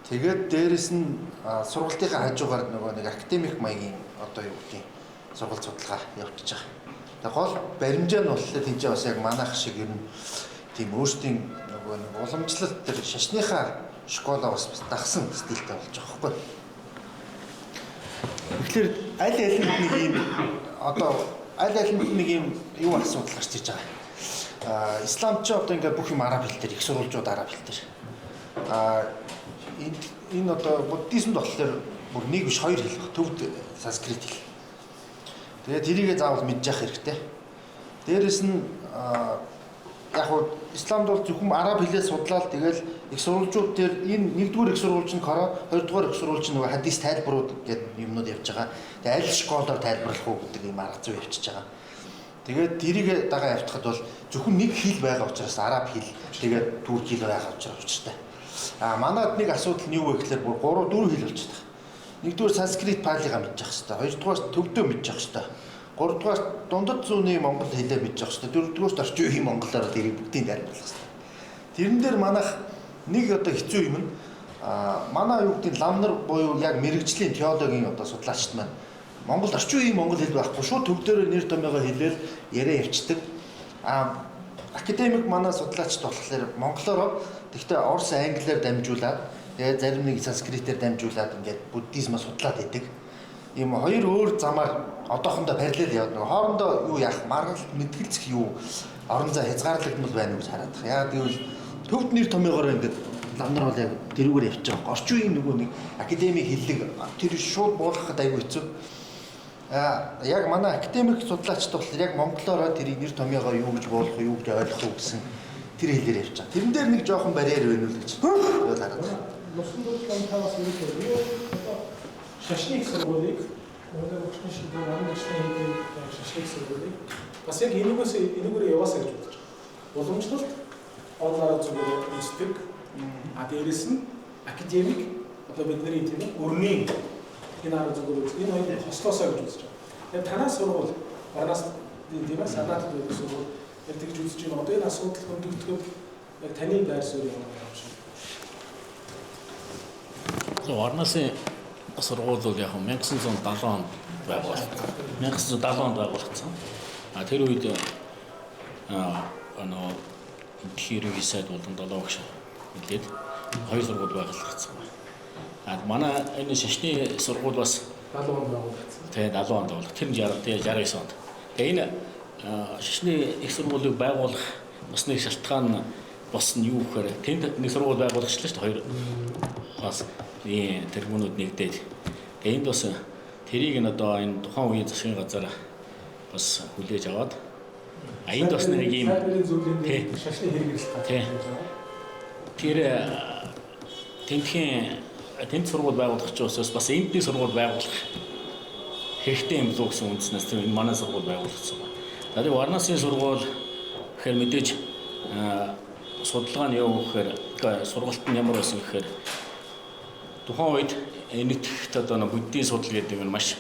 Тэгээд дээрэс нь сургалтынхаа хажуугаар нөгөө нэг академик маягийн одоо юу гэдэг сургалт судалгаа явуулж байгаа. Тэгээ гол баримжаа нь болохоор тийж бас яг манайх шиг ер нь тийм өөрсдийн нөгөө уламжлалт тэр шашныхаа школоо бас дагсан стилтэй болж байгаа байхгүй. Тэгэхээр аль алинд нэг юм одоо аль алинд нэг юм юу асуудал гарч ирж байгаа. Исламч одоо ингээд бүх юм араб хэл дээр их сурвалжууд араб хэл дээр. Энэ одоо буддизмд болохоор бүр нэг биш хоёр хэл баг. Төвд санскрит хэл. Тэгээд тэрийгээ заавал мэдж явах хэрэгтэй. Дээрэс нь яг хуу исламд бол зөвхөн араб хэлээ судлаад тэгэл их сурвалжууд дээр энэ нэгдүгээр их сурвалж нь Коран, хоёрдугаар их сурвалж нь нөгөө хадис тайлбарууд гэдэг юмнууд явж байгаа. Тэгээ аль школоор тайлбарлах уу гэдэг юм арга зүй явчихж байгаа. Тэгээд тэрийг дагаа явуулахад бол зөвхөн нэг хэл байгаа учраас араб хэл, тэгээд турк хэл байгаа учраас учиртай. Манайд нэг асуудал нь юу вэ гэхээр бүр 3 4 хэл болчиход байгаа. Нэгдүгээр санскрит палига мэдчих хэвээр, хоёрдугаар төвдөө мэдчих хэвээр, гуравдугаар дундад зууны монгол хэлээ мэдчих хэвээр, дөрөвдүгээр орчин үеийн монголоор тэрийг бүгдийг тайлбарлах хэвээр. Тэрэн дээр манайх нэг одоо хэцүү юм нь манай юу гэдэг ламнар буюу яг мэрэгжлийн теологийн одоо судлаачид маань Монгол орчин үеийн монгол хэл байхгүй шууд төвдөрөө нэр томьёогоо хэлээл яриа явцдаг. Академик манай судлаачд болохоор монголоор тэгтээ орос англиар дамжуулаад тэгээд зарим нэг санскритээр дамжуулаад ингээд буддизмаа судлаад идэг. Ийм хоёр өөр замаар одоохондоо параллел яваад нэг хоорондоо юу яах маргалт мэдгэлцэх юу орон зай хязгаарлагдмал байна гэж хараад байна. Яагаад гэвэл төвд нэр томьёогоор ингээд ламнар бол яг тэрүүгээр явж байгаа. Орчин үеийн нөгөө нэг академик хэллэг тэр шууд буулгахад аягүй хэцүү. Яг манай академик судлаачд болохоор яг монголоор тэрийг нэр томьёогоо юу гэж буулгах юу гэж ойлгох уу гэсэн тэр хэлээр явж байгаа. Тэрэн дээр нэг жоохон барьер байна уу гэж бол хараад байна. Нусан бодлогын таваас нэг шашны сургуулийг өнөөдөр өчнө шиг манай нэгний шашны сургуулийг бас яг энэгээр яваасаа гэж бодож байна. Уламжлалт онлоор зүгээр үздэг. Дээрээс нь академик одоо бидний тийм өрнийн энэ арга зүгээр үздэг. Энэ хоёрыг хослоосоо гэж үзэж байгаа. Тэгээд танаас сургууль Барнаас тийм ээ санаад байдаг сургууль яг тэгж үзэж байна. Одоо энэ асуудал хөндөгдөхөд яг таны байр суурь юм байна шүү. Барнасын сургууль бол яг 1970 онд байгуулагдсан. 1970 онд байгуулагдсан. Тэр үед Дэлхийн сайд болон 7 багш хэлээд хоёр сургууль байгуулагдсан байна. Манай энэ шашны сургууль бас 70 онд байгуулагдсан. Тэгээ 70 онд байгуулагдсан. Тэр нь 69 онд. Тэгээ энэ шашны их сургуулийг байгуулах бас нэг шалтгаан бос нь юу гэхээр тэнд нэг сургууль байгуулагчлаа шүү дээ. Хоёр бас тэргүүнүүд нэгдээд. Тэгээ энд бас тэрийг нь одоо энэ тухайн үеийн засгийн газар бас хүлээж аваад энд бас нэг юм шашны хэрэгжилт. Тэр тэнд сургууль байгуулах ч бас эндний сургууль байгуулах хэрэгтэй юм болов гэсэн үндснээс тэр энэ манай сургууль байгуулагдсан байна. Тэгээд Варнасын сургууль гэхээр мэдээж судалгаа нь юу гэхээр сургалт нь ямар байсан гэхээр тухайн үед нийтгэгт одоо буддийн судал гэдэг нь маш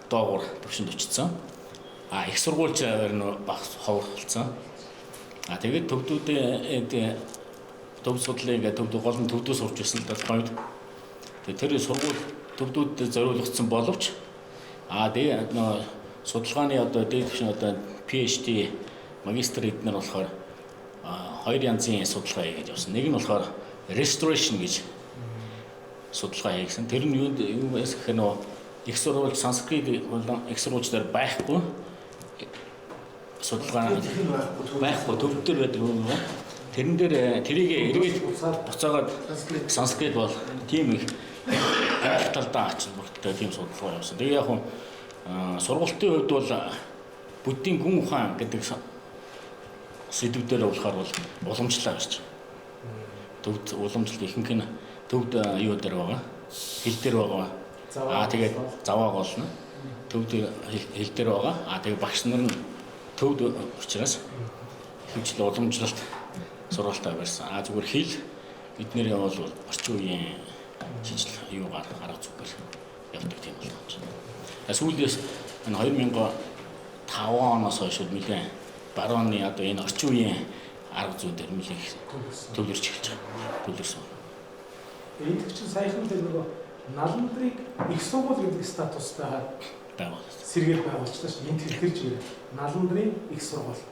доогуур төвшөнд очсон. Их сургуульчаар нь баг ховор болсон. Тэгээд төвдүүдээ төв судлалын гол нь төвдөө сурч ирсэн талбайд. Тэр сургууль төвдүүдэд зориулагдсан боловч тэгээд судалгааны одоо дээд түвшин одоо PhD магистр эднэр болохоор хоёр янзын судалгаа хийж явсан. Нэг нь болохоор restoration гэж судалгаа хийсэн. Тэр нь юу байсан гэхээр их сурвалж санскрит болон их сурвалжлаар байхгүй судалгаа байхгүй төв дээр байдаг юм. Тэрэн дээр тэрийг эргээд буцаагаад санскрит бол тийм их талдаа ачин бүртээ тийм судалгаа явуулсан. Тэгээ яг сургалтын хувьд бол буддийн гүн ухаан гэдэг сэдв дээр болохоор бол уламжлалаа гэж. Төвд уламжлалт ихэнх нь төвд юу дээр байгаа? Хэл дээр байгаа. Тэгээд завааг олно. Төвд хэл дээр байгаа. Тэгээд багш нар нь төвд учраас хэмжил уламжлалт сургалтаа барьсан. Зүгээр хэл бидний бол орчин үеийн шинжил юугаар арга зүгээр явдаг тийм бол байна. Сүүлдээс энэ 2005 оноос хойш нэлээд барууны одоо энэ орчин үеийн арга зүйн дээр нэлээд төвлөрч эхэлж байгаа. Төвлөрсөн. Энд чинь саяхан тэр нөгөө наландрыг их сургууль гэдэг статустайгаар байгуулсан. сэргээл байгуулчихлаа шүү. Энд хэлэрч наландрын их сургууль.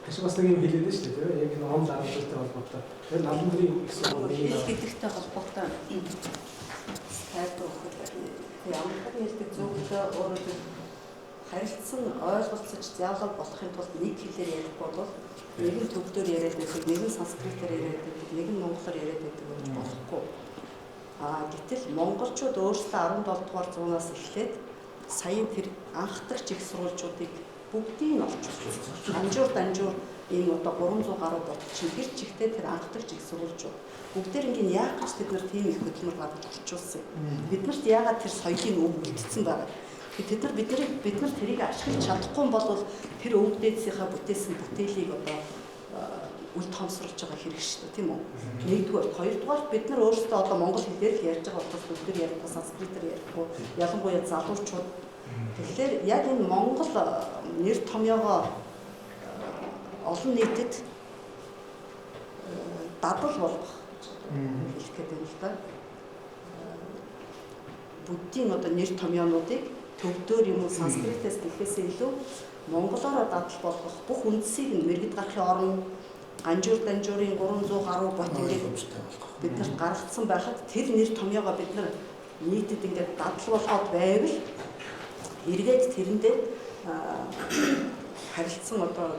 Тэс бас нэг юм хэлээд шүү дээ. Яг энэ он дарамжтай холбоотой. Тэр наландрын их сургуулийн гэдэгтэй холбоотой тайлбарлах ямар хэлдэг зөвлөлөө өөрөө харилцсан ойлголцож диалог болохын тулд нэг хэлээр ярихгүй бол нэг нь төвдөр яриад байдаг, нэг нь санскритээр яриад байдаг, нэг нь монголоор яриад байдаг гэж болохгүй. Гэтэл монголчууд өөрсдөө 17 дугаар зуунаас эхлээд саяын тэр анхдагч их сурвалжуудыг бүгдийг нь олж үзсэн. Дамжуур ийм одоо 300 гаруй бот чинь тэр чигтээ тэр анхдаг чиг сурвалжууд бүгдээр ингээд яах гэж тэд нар тийм их хөдөлмөр гаргаж орчуулсан юм. Биднэрт яагаад тэр соёлын өв үлдсэн байгаа. Тэд нар бид нар тэрийг ашиглаж чадахгүй бол тэр өв дээдсийнхаа бүтээсэн бүтээлийг одоо үл тоомсруулж байгаа хэрэг шүү дээ, тийм үү? Нэгдүгээр, хоёрдугаар бид нар өөрсдөө одоо монгол хэлээр л ярьж байгаа болохоос бүгдээр ярихгүй, санскритээр ярихгүй, ялангуяа залуучууд. Тэгэхээр яг энэ монгол нэр томьёогоо олон нийтэд дадал болгох хэлэх гэдэг юм л да. Буддийн одоо нэр томьёонуудыг төвдөр юм уу санскритээс гэхээсээ илүү монголоор дадал болгох бүх үндсийг нь мэргэд гарахын орон Анжуур Данжуурын 300 гаруй бот ингээд биднэрт гаргацсан байхад тэр нэр томьёогоо бид нар нийтэд ингээд дадал болгоод байвал эргээд тэрэндээ харилцсан одоо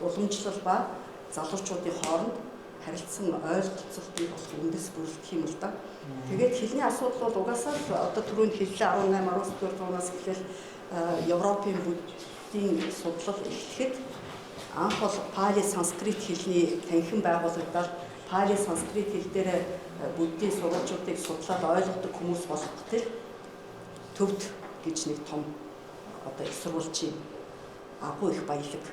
уламжлал ба залуучуудын хооронд харилцсан ойлголцол бий болох үндэс бүрэлдэх юм л да. Тэгээд хэлний асуудал бол угаасаа л одоо түрүүнд хэллээ 18-19-р зуунаас эхлээл Европын буддийн судлал эхлэхэд анх бол Пали санскрит хэлний танхим байгуулагдаад Пали санскрит хэл дээр буддийн сурвалжуудыг судлаад ойлгодог хүмүүс болох тэр төвд гэж нэг том одоо их сурвалжийн агуу их баялаг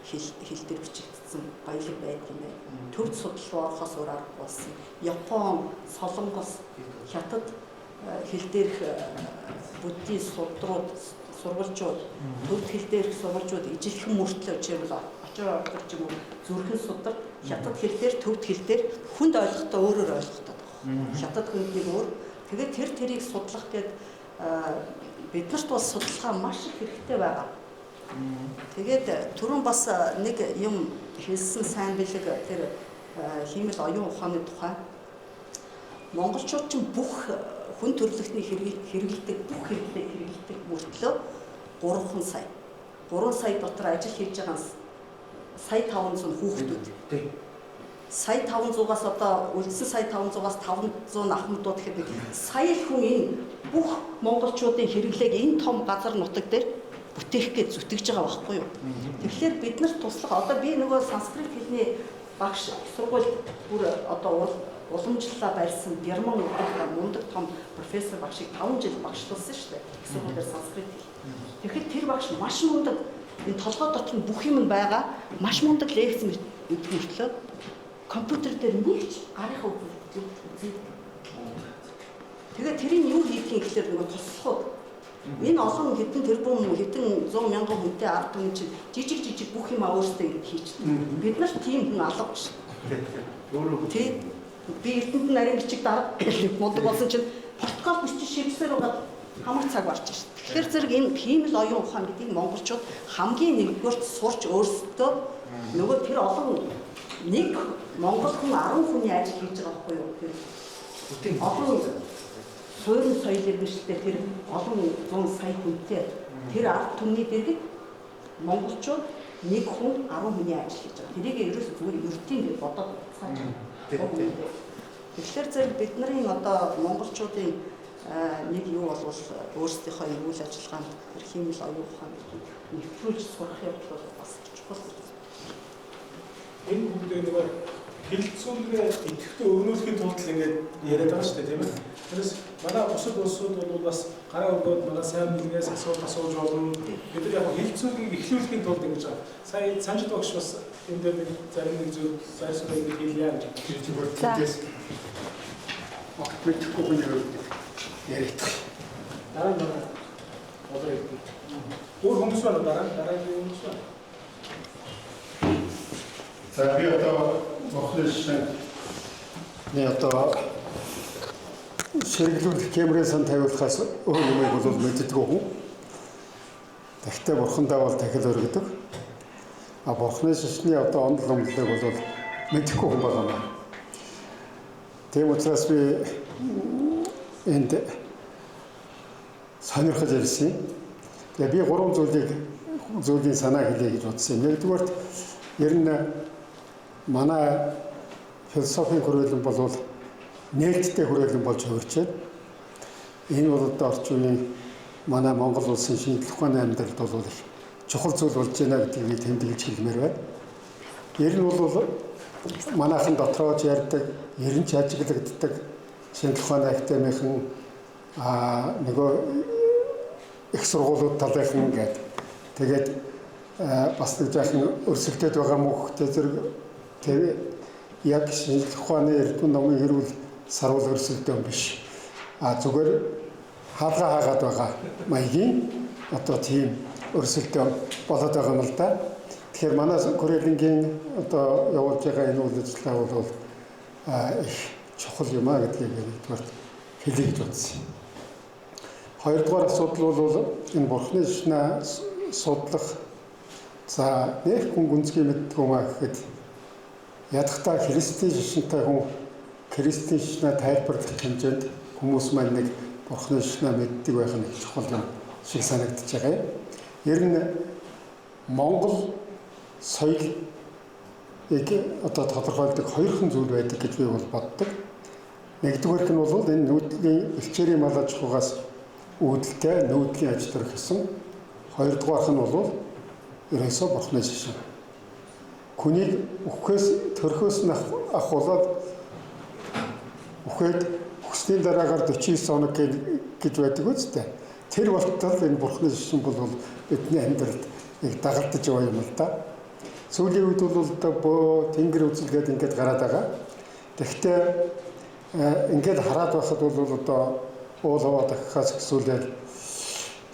хэл дээр бичигдсэн баялаг байдаг юм байна. Төвд судлал руу орохоос өөр арга болсон. Япон, Солонгос, Хятад хэл дээрх буддийн судрууд сурвалжууд төвд хэл дээрх сурвалжууд ижилхэн мөртлөө жишээлбэл очоор ордог ч юм уу зүрхэн судар хятад хэл дээр төвд хэл дээр хүнд ойлгохтой өөрөөр ойлгохтой байна. Хятад хүндийг өөр. Тэгээд тэрийг судлах гээд биднэрт бол судалгаа маш их хэрэгтэй байгаа. Тэгээд түрүүн бас нэг юм хэлсэн сайн бэлэг тэр хиймэл оюун ухааны тухай монголчууд ч бүх хүн төрөлхтний хэрэгэлдэг бүх хэрэглээ хэрэгэлдэг мөртлөө 3 сая дотор ажил хийж байгаа сая 500 хүүхдүүд. Сая 500-аас одоо үлдсэн сая 500-аас 500 ахмадууд гэхэд сая хүн энэ бүх монголчуудын хэрэглээг энэ том газар нутаг дээр бүтээх гэж зүтгэж байгаа байхгүй юу. Тэгэхээр бид нарт туслах одоо би нөгөө санскрит хэлний багш сургууль бүр одоо уламжлалаа барьсан герман улстай мундаг том профессор багшийг 5 жил багшлуулсан шүү дээ. Их сургуулиар санскрит хэл. Тэгэхээр тэр багш маш мундаг энэ толгой дотор нь бүх юм байгаа маш мундаг лекц өгөхлөө компьютер дээр нэг ч гарынхаа үзээд. Тэгээд тэрийг юу хийдгийг гэхээр нөгөө туслахууд энэ олон хэдэн тэрбум хэдэн 100 мянган хүнтэй ард түмэн чинь жижиг бүх юм өөрсдөө ингэ хийчихсэн. Бид нар тийм хүн алга биш. Тэг би эрдэнэт нарийн бичиг дарга мундаг болсон чинь протокол бичиж шивсээр угаад хамар цаг барч шээ. Тэгэхээр зэрэг энэ тийм л оюун ухаан гэдгийг монголчууд хамгийн нэгдүгээрт сурч өөрсдөө нөгөө тэр олон нэг монгол хүн 10 хүний ажил хийж байгаа байхгүй юу? Тэр олон суурин соёл иргэншилтэй тэр олон 100 сая хүнтэй тэр ард түмний дэргэд монголчууд нэг хүн 10 хүний ажил хийж байгаа. Тэрийг ерөөсөө зүгээр ердийн гэж бодоод цааш. Тэгэхээр зэрэг бидний одоо монголчуудын нэг юу болвол өөрсдийнхөө үйл ажиллагаанд хиймэл оюун ухаан нэвтрүүлж сурах явдал бол бас чухал. Энэ бүгд нөгөө хэлэлцүүлгээ идэвхтэй өрнүүлэхийн тулд л ингээд яриад байгаа шүү дээ, тийм ээ. Тэрээс манай бусад улсууд бол бас гараа өгөөд манай сайн билгээс асууж болно. Бид нар яг хэлэлцүүлгийг эхлүүлэхийн тулд ингэж байгаа. Сая Санжид багш бас энэ дээр нэг зарим нэг зүйл сайрсуулаа ингэж хэлье гэж. Зүгээр тийгээс огт мэдхгүй хүн яриад. Дараа одоо өөр хүмүүс байна дараагийн хүмүүс байна. За би одоо мохлош не одоо ширэглүүлэх камерын сан тавиулахаас өөр юмыг бол мэддэггүй хүн. Тэгтээ бурхандаа бол дахил өргөдөг. А бурхны шишний одоо онол номлолыг бол мэдхгүй хүн байна. Тийм учраас би энд сонирхож ирсэн. Тэгээ би 3 зүйлийн санаа хэлье гэж бодсон. Нэгдүгээр ер нь манай философийн хүрээлэн бол нээлттэй хүрээлэн болж хувирч байна. Энэ бол одоо орчин үеийн манай Монгол улсын шинжлэх ухааны амьдралд бол их чухал зүйл болж байна гэдгийг тэмдэглэж хэлмээр байна. Ер нь бол манайхан дотроож ярьдаг, ерөн ч ажиглагддаг шинжлэх ухааны академийн нөгөө их сургуулиуд талынхан гэдэг. Тэгээд бас нэг жаахан өрсөлдөд байгаа мөхтэй зэрэг тэр яг шинжлэх ухааны эрдэнэ номын хэрүүл сарвал өрсөлдөөн биш. Зүгээр хаалга хаагаад байгаа маягийн одоо тийм өрсөлдөөн болоод байгаа юм л да. Тэгэхээр манай Хүрээлэнгийн одоо явуулж байгаа энэ үйл ажиллагаа бол их чухал юм а гэдгийг нэгдүгээр хэлье гэж бодсон. Хоёрдугаар асуудал бол энэ бурхны шашнаа судлах за нэг хүн гүнзгий мэддэг юм а гэхэд ядахтаа христийн шашинтай хүн христийн шашнаа тайлбарлах хэмжээнд хүмүүс маань нэг бурхны шашнаа мэддэг байх нь чухал юм шиг санагдаж байгаа юм. Ер нь Монгол соёлыг одоо тодорхойлдог хоёрхан зүйл байдаг гэж би бол боддог. Нэгдүгээрх нь бол энэ нүүдлийн элчээрийн мал аж ахуйгаас үүдэлтэй нүүдлийн аж төрөх гэсэн. Хоёрдугаарх нь бол ерөөсөө бурхны шашин. Хүнийг үхээс төрхөөс нь ахуулаад үхээд хүсний дараагаар 49 хоног гэж байдаг үстэй. Тэр болтол энэ бурхны шашин бол бидний амьдралд яг дагалдаж байгаа юм л да. Сүүлийн үед бол одоо тэнгэр үзэлгээд ингээд гараад байгаа. Тэгэхдээ ингээд хараад байхад бол одоо уул хаваа дахихаас гисүүлээд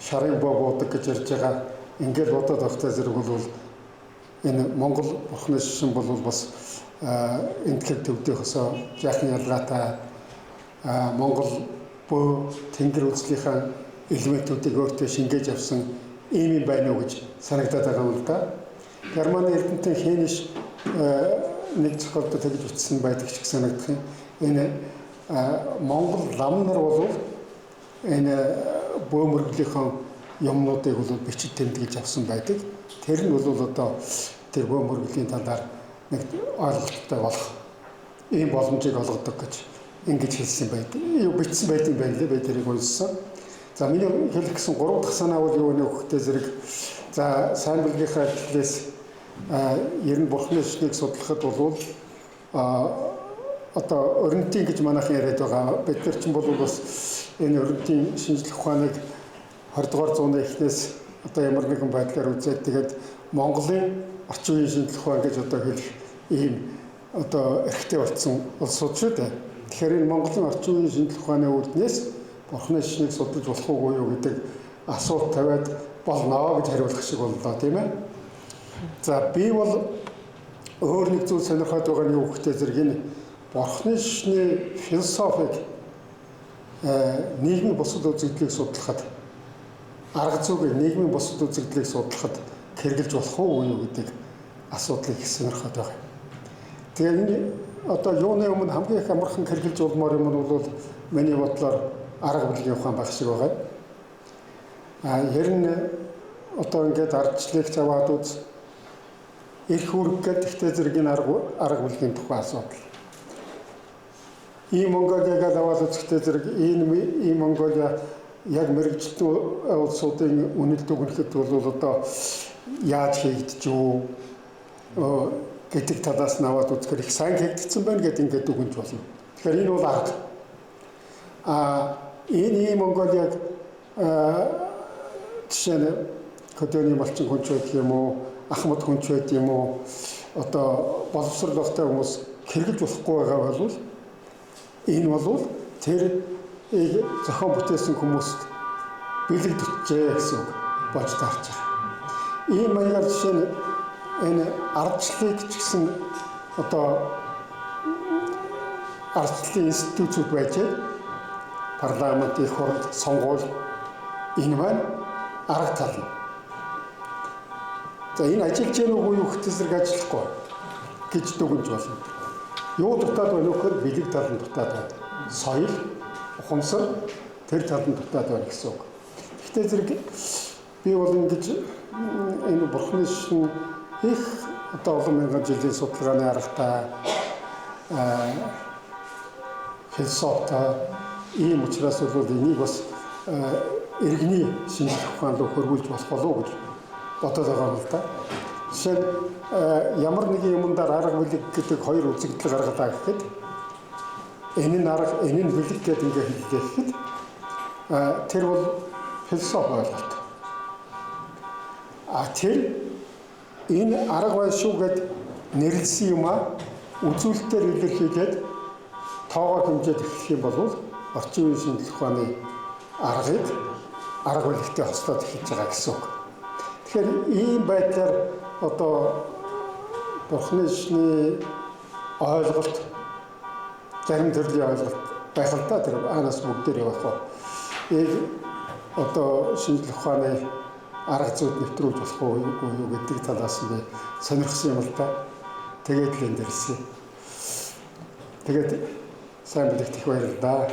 шарын боо буудаг гэж ярьж байгаа. Ингээд бодоод авахтай зэрэг бол энэ Монгол бурхны шашин бол бас энэ төр төвдөхөөсөө яахны ялгаатай Монгол бөө тэнгэр үзлийнхаа элементүүдийг өөртөө шингээж авсан ийм юм байна уу гэж санагдаад байгаа юм л да. Германы эрдэмтэн Хейниш нэг зохиолд тэгж бичсэн байдаг ч гэсэн санагдах юм. Энэ Монгол лам нар бол энэ бөөмөргөлийнхөө юмнуудыг бол бичиж тэмдэглэж авсан байдаг. Тэр нь бол одоо тэр бөөмөргөлийн талаар нэг ойлголттой болох ийм боломжийг олгодог гэж ингэж хэлсэн байдаг. Юу бичсэн байдаг байх лээ би тэрийг уншсан. За миний хэлэх гэсэн 3 дахь санаа бол юу нэ хөхтэй зэрэг за сайн билгийнхаа хэлээс ер нь бурхны шашныг судлахад бол одоо өрнөтийн гэж манайхан яриад байгаа. Бид нар ч бол бас энэ өрнөтийн шинжлэх ухааныг 20 дугаар зууны эхнээс одоо ямар нэгэн байдлаар үзээд тэгээд Монголын орчин үеийн шинжлэх ухаан гэж одоо хэлэх ийм одоо эрхтэй болсон улсууд шүү дээ. Тэгэхээр энэ Монголын орчин үеийн шинжлэх ухааны үүднээс бурхны шашныг судлаж болох уу юу гэдэг асуулт тавиад болно гэж хариулах шиг боллоо тийм ээ. За би бол өөр нэг зүйл сонирхоод байгаа нь юу гэхтэй зэрэг энэ бурхны шашны философиг нийгмийн бусад үзэгдлийг судлахад арга зүйг нийгмийн бусад үзэгдлийг судлахад хэрэгжилж болох уу юу гэдэг асуудлыг их сонирхоод байгаа. Тэгээ энэ одоо юуны өмнө хамгийн их амархан хэрэгжилж болмоор юм бол миний бодлоор арга бүлгийн ухаан байх шиг байгаа. Ер нь одоо ингээд ардчлалыг аваад үз эрх үүрэг гэхдээ зэргийн арга бүлгийн тухай асуудал. Ийм Монголиаг аваад үзэхдээ зэрэг ийм Монголиа яг мэрэгчлэн улсуудын үнэлт өгнөхөд бол одоо яаж хийгдэж юу гэдэг талаас нь аваад үзэхээр их сайн хийгдсэн байна гэдэг ингээд үгэнж болно. Тэгэхээр энэ бол арга. Энэ Монголиаг жишээ нь хөдөөний малчин хүнч байдаг юм уу, ахмад хүнч байдаг юм уу, одоо боловсруулалттай хүмүүс хэрэгжилж болохгүй байгаа бол энэ бол тэр зохион бүтээсэн хүмүүст бэлэг төтжээ гэсэн үг болж таарч байгаа. Ийм маягаар жишээ нь энэ ардчлалыг ч гэсэн одоо ардчлалын институтууд байж парламент, их хурл, сонгуул энэ маань арга тал нь. За энэ ажиллаж яах уу юу гэхтэй зэрэг ажиллахгүй гэж дүгнж болно. Юу дутаад байна вэ гэхээр бэлэг тал нь дутаад байна. Соёл, ухамсар тэр тал нь дутаад байна гэсэн үг. Гэхдээ зэрэг би бол ингэж энэ бурхны шашин их одоо олон мянган жилийн судалгааны аргатай философтой ийм учраас бол энийг бас иргэний шинжлэх ухаан руу хөрвүүлж болох болов уу гэж бодоод байгаа юм л да. Жишээ нь ямар нэгэн юмдаар арга бүлэг гэдэг хоёр үзэгдэл гаргалаа гэхэд энэ нь арга, энэ нь бүлэг гэдэг ингээ хэлдэг гэхэд тэр бол философи ойлголт. Тэр энэ арга байна шүү гэд нэрлсэн юм үзүүлэлтээр илэрхийлээд тоогоо хэмжээд эхлэх юм бол орчин үеийн шинжлэх ухааны аргыг арга бүлэгтэй хослоод эхэлж байгаа гэсэн үг. Тэгэхээр ийм байдлаар одоо Бурхны шашны ойлголт, зарим төрлийн ойлголт байх л та тэр анаас бүгдээр явах. Одоо шинжлэх ухааны арга зүйд нэвтрүүлж болох уу гэдэг талаас нь сонирхсан юм л та. Тэгээд л энэ дэрсэн. Тэгээд сайн бүлэгт их баярлалаа.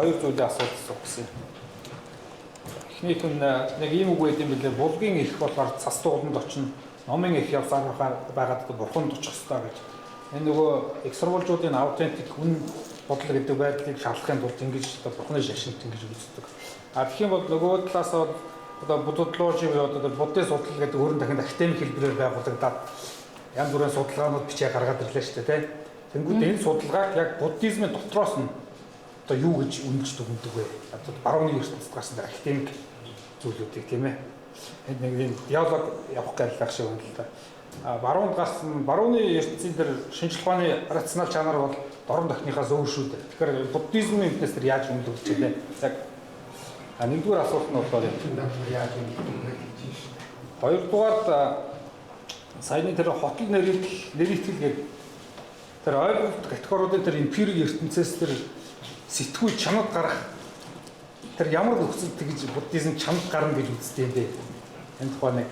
Хоёр зүйлийн асуудал гэсэн. Эхнийх нь нэг ийм үг байд юм билээ. Булгийн их болохоор цас дууланд очино. Номын их явсаар байгаад бурханд очих ёстой гэж. Энэ нөгөө их сурвалжуудын аутентик хүн бодлого гэдэг байдлыг шалгахын тулд ингэж бурхны шашинт ингэж үздэг. Тэгэх юм бол нөгөө талаас бол одоо буддологи буюу одоо буддын судлал гэдэг өөрөөр дахин академик хэлбэрээр байгуулагдаад янз бүрийн судалгаанууд бичээ гаргаад ирлээ шүү дээ. Тэнгүүд энэ судалгааг яг буддизмын дотроос нь одоо юу гэж үнэлж дүгнэдэг вэ? Одоо барууны ертөнцид гарсан дээр академик зүйлүүдийг тийм ээ. Энд нэг юм диалог явах гайлах шиг байна л да. Баруунд гарсан барууны ертөнцийн дээр шинжлэх ухааны рационал чанар бол дорн тохиныхаас өөр шүү дээ. Тэгэхээр буддизмын эднээс тэр яаж үнэлж байгаа вэ? Яг нэгдүгээр асуулт нь болохоор яаж үнэлж байгаа гэж. Хоёрдугаар саяны тэр хотол нэрийтгэл гэдэг тэр ойлголт категориудын тэр эмпирик ертөнцөөс тэр сэтгүүл чанад гарах тэр ямар нөхцөлд тэгж буддизм чанад гарна гэж үздэг юм бэ? Энэ тухай нэг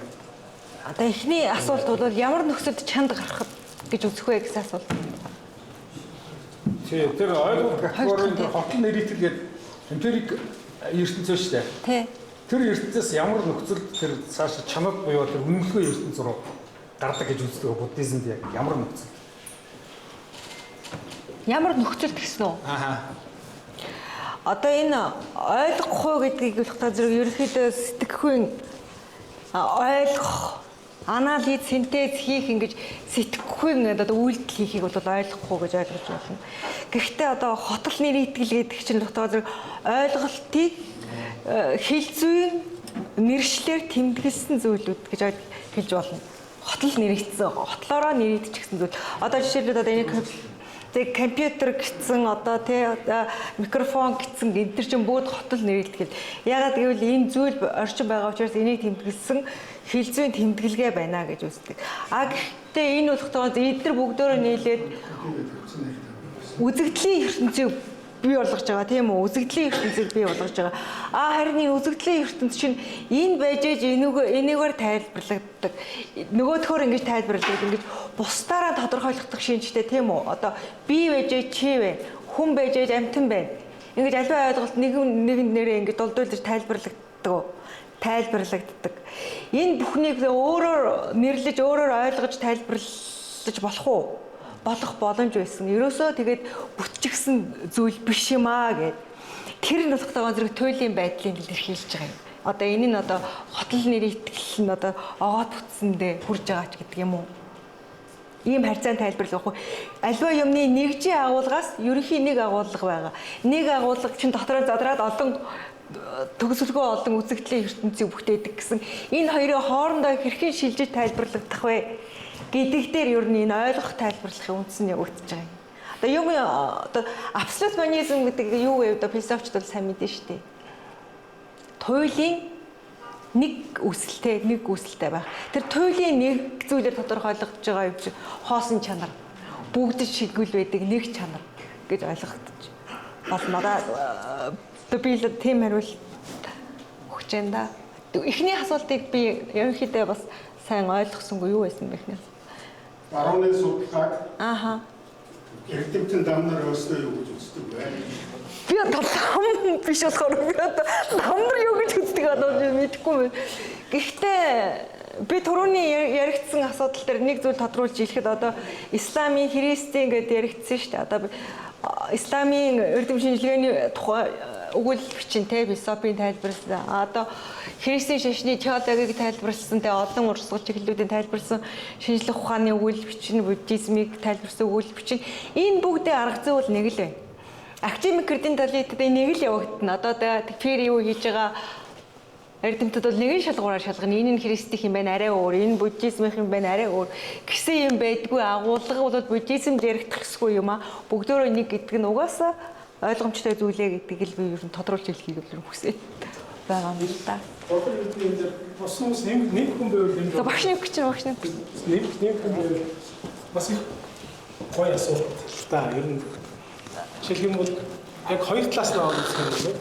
одоо эхний асуулт бол ямар нөхцөлд чанд гарах гэж үзэх вэ гэсэн асуулт. Тэр ойлголт категорийн тэр хотол нэрийтгэл гэдэг эмпирик ертөнцөө шүү дээ. Тий. Тэр ертөнцөөс ямар нөхцөлд тэр цааш чанад буюу тэр үнэлгээ ертөнц рүү гардаг гэж үздэг буддизмд яг ямар нөхцөл? Ямар нөхцөлд гэсэн үү? Ааха. Одоо энэ ойлгохгүй гэдгийг болохтой зэрэг ерөнхийдөө сэтгэхүйн ойлгох, анализ, синтез хийх ингэж сэтгэхүйн одоо үйлдэл хийхийг бол ойлгохгүй гэж ойлгож байна. Гэхдээ одоо хотол нэрийтгэл гэдэг чинь болохтой зэрэг ойлголтыг хэл зүйн мэргэжлэр тэмдэглэсэн зүйлүүд гэж хэлж болно. Хотол нэрийгдсэн, хотлоороо нэрийдчихсэн зүйл. Одоо жишээлбэл одоо энэ тэг компьютер гэсэн одоо тий микрофон гэсэн энэ төр чинь бүгд хотол нэрийтгэл. Ягаад гэвэл энэ зүйл орчин байгаа учраас энийг тэмдэглэсэн хэл зүйн тэмдэглэгээ байна гэж үздэг. Гэхдээ энэ болохтойгоо эдгээр бүгдөө нийлээд үзэгдлийн ертөнцийг бий болгож байгаа тийм үү? Үзэгдлийн ертөнцийг бий болгож байгаа. Харин энэ үзэгдлийн ертөнц чинь энэ байж энийгээр тайлбарлагддаг. Нөгөөдхөөр ингэж тайлбарлагддаг. Ингэж бусдаараа тодорхойлогдох шинжтэй тийм үү? Одоо бий байж чи вэ? Хүн байж амтан байна. Ингэж аливаа ойлголт нэг нэрээ ингэж дулдуулж тайлбарлагддаг. Энэ бүхнийг өөрөөр нэрлэж, өөрөөр ойлгож тайлбарлаж болох уу? Болох боломж байсан. Ерөөсөө тэгээд бүтчихсэн зүйл биш юм аа гэд. Тэр нь болохтойгоо зэрэг туйлын байдлыг илэрхийлж байгаа юм. Одоо энэ нь одоо хотол нэрийтгэл нь одоо огоод бүтсэндээ хүрж байгаа ч гэдэг юм уу? Ийм харьцааны тайлбар явах уу? Аливаа юмны нэгжийн агуулгаас ерөнхий нэг агуулга байгаа. Нэг агуулга чинь дотроо задраад олон төгсөлгөө олон үзэгдлийн ертөнцийг бүтээдэг гэсэн энэ хоёрын хоорондоо хэрхэн шилжиж тайлбарлагдах вэ гэдэг дээр ер нь энэ ойлгох тайлбарлахын үндэс нь явагдаж байгаа юм. Одоо юм одоо абсолют монизм гэдэг юу вэ? Одоо философчд бол сайн мэдэн шүү дээ. Туйлын нэг үүсэлтэй байх. Тэр туйлын нэг зүйлээр тодорхойлогдож байгаа юм чи хоосон чанар, бүгдд шигүүл байдаг нэг чанар гэж ойлгогдож байна. Би л тийм хариулт өгч байна да. Эхний асуултыг би ерөнхийдөө бас сайн ойлгосонгүй юу байсан бэ гэхнээс. Барууны судалгааг эрдэмтэн дамнаар өөрсдөө юу гэж үздэг вэ? Би дам биш болохоор би дам нар юу гэж үздэг одоо мэдэхгүй байна. Гэхдээ би түрүүний яригдсан асуудал дээр нэг зүйл тодруулж хэлэхэд одоо исламын христийн гэдээ яригдсан шүү дээ. Одоо исламын эрдэм шинжилгээний тухай өгүүлэл бичин те философийн тайлбарласан. Одоо христийн шашны теологийг тайлбарласан те олон урсгал чиглэлүүдийн тайлбарласан шинжлэх ухааны өгүүлэл бичин, буддизмыг тайлбарласан өгүүлэл бичин энэ бүгдээ арга зүй бол нэг л байна. Академик креденциалитад нэг л явагдана. Одоо тэр юу хийж байгаа эрдэмтэд бол нэгэн шалгуураар шалгана. Энэ нь христийнх юм байна арай өөр, энэ буддизмийнх юм байна арай өөр гэсэн юм байдгүй. Агуулга бол буддизм дээрхтгсгүй юм а. Бүгдөө нэг гэдэг нь угаасаа ойлгомжтой зүйлээ гэдгийг л би ер нь тодруулж хэлхийг л хүсэж байгаа юм л да. Одоо энэ дээр бас нэг хүн байвал энэ багш нэг чинь нэг хүн байвал бас их гоё асуулт та ер нь жишээлх юм бол яг хоёр талаас нь авах юм байна.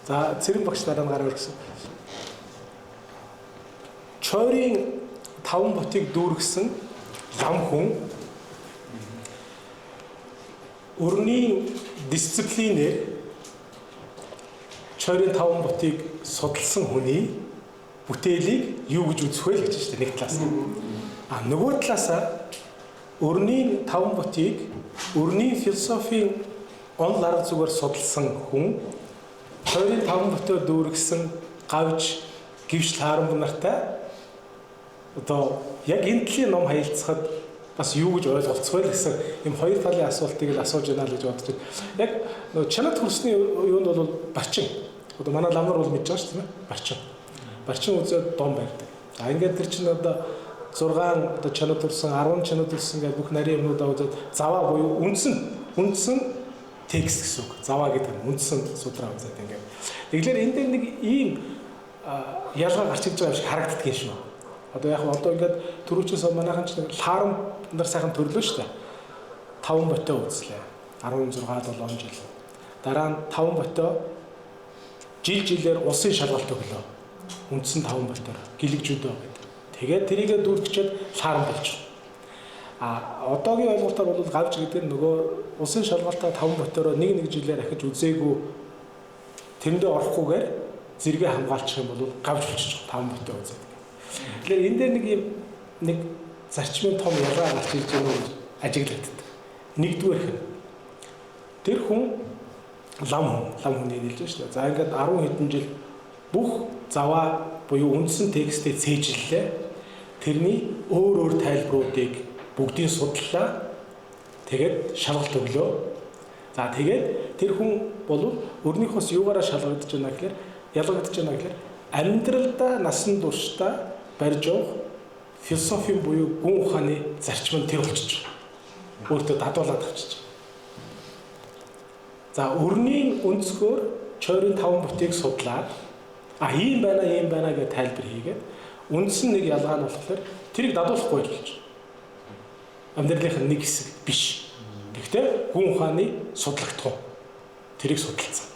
За цэрэг багш дараа нь гараа өргөсөн. Чойрын 5 ботыг дүүргэсэн лам хүн өрний дисциплинээр чойрын 5 ботыг судалсан хүний бүтээлийг юу гэж үзэх вэ гэж байна нэг талаас. Нөгөө талаасаа өрний 5 ботыг өрний философийн онол арга зүгээр судалсан хүн чойрын 5 ботоор дүүргэсэн гавж гівш таарам нартай одоо яг энэ талын ном хаялцахад бас юу гэж ойлголцох вэ гэсэн юм хоёр талын асуултыг л асууж байна л гэж бодож байна. Яг нөгөө чанад хөрсний юунд бол барчин. Одоо манай ламнар бол мэдж байгаа шүү дээ, барчин. Барчин үзээд дом барьдаг. За ингээд тэр чинь одоо 6 одоо чанад хөрсөн, 10 чанад хөрсөн гэдэг бүх нарийн юмнуудаа үзээд заваа буюу үндсэн текст гэсэн үг. Заваа гэдэг нь үндсэн судраа үзээд ингээд. Тэгэхээр энэ дээр нэг ийм ялгаа гарч иж байгаа юм шиг харагддаг юм шүү. Одоо яг одоо ингээд түрүүчээс манайхан ч лаарам нар сайхан төрлөө шүү дээ. 5 ботоо үзлээ. 16 7 жил. Дараа нь 5 ботоо жилээр улсын шалгалт өглөө. Үндсэн 5 ботоор гэлэгжүүдөө гэдэг. Тэгээд тэрийгэ дүүргчээд лаарам болж байгаа. Одоогийн ойлголтоор бол гавж гэдэг нь нөгөө улсын шалгалтаа 5 ботороо нэг жилээр ахиж үзээгүй тэрэндээ орохгүйгээр зэрэгээ хамгаалчих юм бол гавж болчих 5 ботоо үзээд. Тэгэхээр энэ дээр нэг зарчмын том ялгаа гарч ирж байгаа нь ажиглагддаг. Нэгдүгээр хэн. Тэр хүн лам хүний хэлж байна шүү дээ. За ингээд 10 хэдэн жил бүх заваа буюу үндсэн текстээ цээжиллээ. Тэрний өөр тайлбаруудыг бүгдийг судлаа. Тэгээд шалгалт өглөө. За тэгээд тэр хүн бол өөрнийхөөс юугаараа шалгагдаж байна гэхээр ялгагдаж байна гэхээр амьдралдаа насан туршдаа барьж явах философийн буюу гүн ухааны зарчим нь тэр болчихж байгаа. Өөртөө дадуулаад авчиж байгаа. За өрний өнцгөр чойрын 5 ботыг судлаад ийм байна гэж тайлбар хийгээд үндсэн нэг ялгаа нь болохоор тэрийг дадуулахгүй болж байна. Амьдралынхаа нэг хэсэг биш. Гэхдээ гүн ухааны судлагдах. Тэрийг судалсан.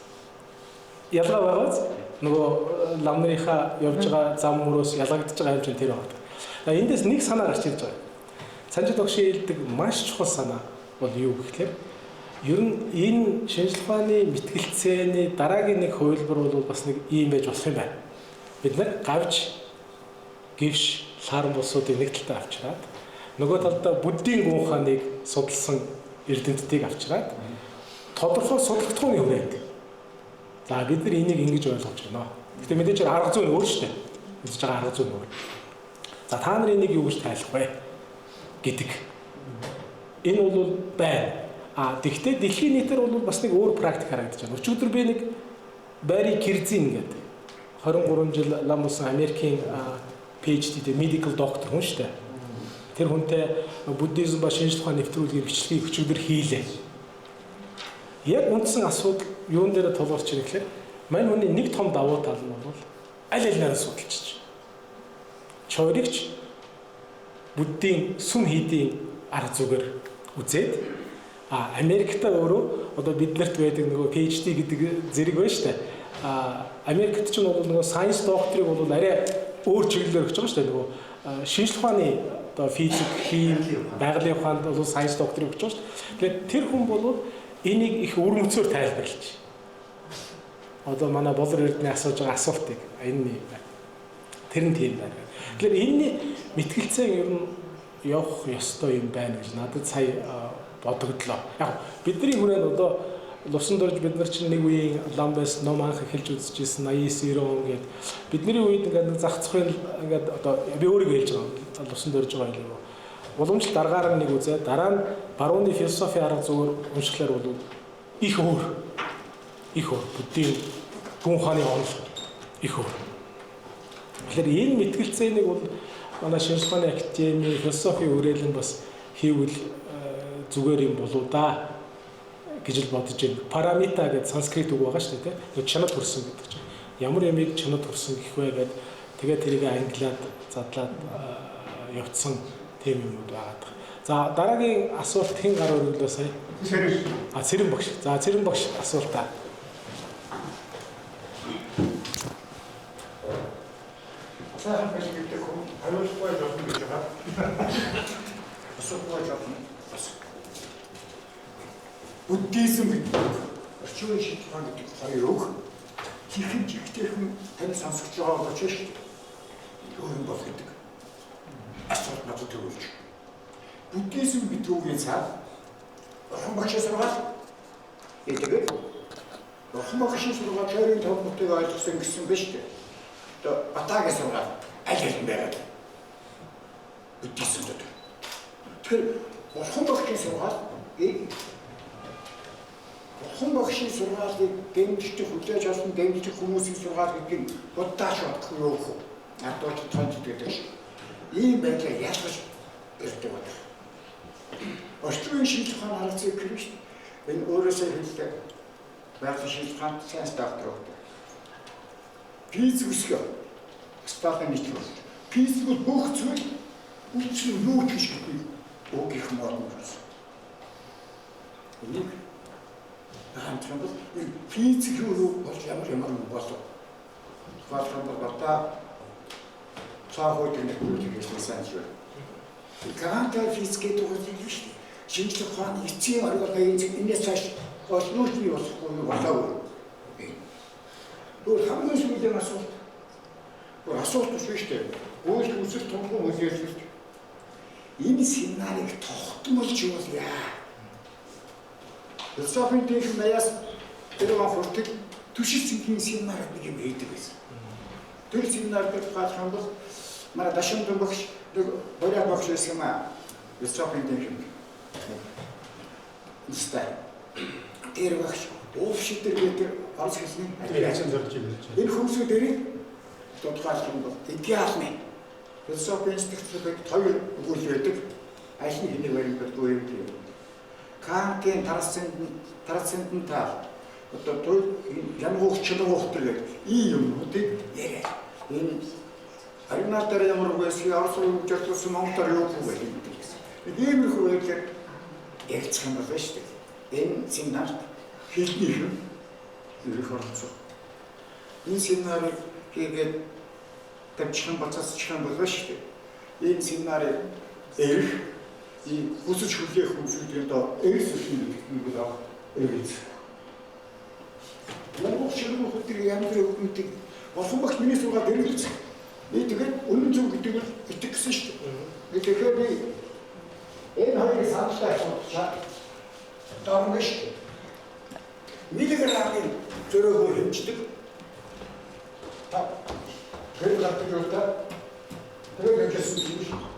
Ялгаа байгаас нөгөө ламнарынхаа явж байгаа зам мөрөөс ялгагдж байгаа юм чинь тэр байна. Эндээс нэг санаа гарч ирж байгаа. Санжид огшийн хэлдэг маш чухал санаа бол юу гэхээр ер нь энэ шинжлэх ухааны мэтгэлцээний дараагийн нэг хувилбар бол бас нэг ийм байж болох юм байна. Бид нар гавж гівш лаарам улсуудыг нэг талдаа авчираад нөгөө талдаа буддийн гүн ухааныг судалсан эрдэмтдийг авчираад тодорхой судлагдахуйн юм байдаг. За бид нар энийг ингэж ойлгож байна. Гэтэ мэдээж арга зүй нь өөр шүү дээ. Үзэж байгаа арга зүй нь өөр. За та нар энийг юу гэж тайлах вэ гэдэг. Энэ бол байна. Тэгвэл дэлхийн нийтээр бол бас нэг өөр практик харагдаж байна. Өчигдөр би нэг Барри Кирзин гэдэг 23 жил лам болсон Америкийн PhD medical doctor хүн шүү дээ. Тэр хүнтэй буддизм ба шинжлэх ухааны нэвтрүүлгийн бичлэгийг өчигдөр хийлээ. Яг үндсэн асуудал юун дээр тулгарч ирэх гэхээр мань хүний нэг том давуу тал нь бол аль алинаас судалчих. Чойрогч буддийн сүм хийдийн арга зүгээр үзээд Америктаа өөрөө одоо биднэрт байдаг нөгөө PhD гэдэг зэрэг байна шүү дээ. Америкт ч нөгөө science doctor-ыг бол арай өөр чиглэлээр өгч байгаа шүү дээ. Нөгөө шинжлэх ухааны одоо физик, хим, байгалийн ухаанд бол science doctor-ыг өгч байгаа шүү дээ. Тэгэхээр тэр хүн бол энийг их үр мөцөөр тайлбарлаж. Одоо манай болор эрдэнэ асууж байгаа асуултыг энэ Тэр нь тийм байна. Тэгэхээр энэний мэтгэлцээ ер нь явах ёстой юм байна гэж надад сая бодогдлоо. Яг бидний хүрээнд одоо Лувсан дурж бид нар чинь нэг үеийн ламбас ном анх эхэлж үзчихсэн 89 90 он гээд бидний үед ингээд нэг зах зохион ингээд одоо би өөрийгөө хэлж байгаа Лувсан дурж байгаа юм. Уламжлалт дараагаар нэг үзээ дараа нь барууны философи арга зүгээр уншихлаар бол их өөр буддийн гүн ухааны онол их өөр. Тэгэхээр энэ мэтгэлцээнийг бол манай шинжлэх ухааны академи философи хүрээлэн бас хийвэл зүгээр юм болоо да гэж л бодож байна. Парамита гэдэг санскрит үг байгаа шүү дээ, тийм. Чанад хүрсэн гэдэг чинь. Ямар ямиг чанад хүрсэн гэх вэ гэдэг. Тэгээд тэрийг англиад задлаад явцсан тийм юмуд байгаа. За дараагийн асуулт хэн гараар өглөө сая? Цэрэн багш. За цэрэн багш асуултаа. Сайн байна гэдэг хүн хариултгүй болно гэж байгаа. Асуултгүй болно. Буддизм орчин үеийн шинжлэх ухааны гэдэг хоёр үг хэрхэн жигтэйхэн тань сонсогч байгаа болооч шүү дээ. Юу юм бол гэдэг асуулт надад төрүүлж. Буддизм гэдэг үгийн цаа орхон багшийн сургаал гэдэг. Орхон багшийн сургаал чойрын төвхөнийг ойлгосон гэсэн биш үү? Одоо батагийн сургаал аль аль байгаад буддизм гэдэг. Тэгэхээр орхон багшийн сургаал Орхон багшийн сургаалыг дэмжиж хүлээж авсан дэмжих хүмүүсийн сургаал гэдэг нь буддааш бодох юу вэ? Ардууч тонч гэдэг шиг. Ийм байдлаар ялгаж ирдэг байна. Орчин үеийн шинжлэх ухааны харилцааг гэрч энэ өөрөөсөө хэлдэг байгалийн шинжлэх ухааны сайнс доктор гэдэг. Физик үсгээ стафын нийтлэл. Физик бол бүх зүйл үгүй юу гэж хэлдэг. Үг их морон байсан. Энийг хамтран бол физик юу болж ямар болов. Фалхан бодоо цаахууд нэг зүйлээс сайн шүү. Квантын физик гэдэг үг юм шүү. Шинжлэх ухааны эцсийн оргилгын энэс цааш олночны болохгүй болоо. Өөр хамгийн сүүлийн асуулт. Өөр асуулт биш шүү дээ. Өөрөлд үсэл томхон үлээлж энэ сценарийг тогтмолж явуулъя. Философийн техник маяас тэр фортик түшилцэнгийн семинар нэг юм хийдэг байсан. Тэр семинар дээр гарах юм бол манай дашин багш бороо багш байсан юм аа. Философийн техник. Истай. Тэр багш офшид дээр орос хэлний ажил зорж ирж байна. Энэ хүмүүсүүдэрийг тодорхойлох юм бол эдгээр алны философийн институтыг хоёр өгүүлж байдаг. Аль нь хэнийг баримт гэдгүй юм. Кантын трансцендентал одоо ямгуух чингуух гэдэг ийм юмнуудыг яриа. Энэ аринаар дээр ямар байсан орос руу жиртсэн монголоор юу вэ гэдэг гэсэн. Ийм их үеэр ярилцах юм байна шүү дээ. Энэ семинарт хэлний юм ирэх орцоо. Энэ семинарыг хийгээд тавьчихсан бацаасчих юм байна шүү дээ. Энэ семинарыг ирэх и хүсэж хүлээх хүмүүсийн доо эрс үсний гэдэг нь эрс. Монгол ширхэг хөтөр ямар хүмүүсийг орхон багш миний сургаал эргэлцсэн. Би тэгээд үнэн зөв гэдэг нь итгэсэн шүү дээ. Тэгэхээр би энэ хоёрыг саналтай асуучаа дорн шүү дээ. Миллиграмын зөрөөгөө хэмждэг. Та гэр гардаг юу та? Тэгээд яжсэн юм шүү.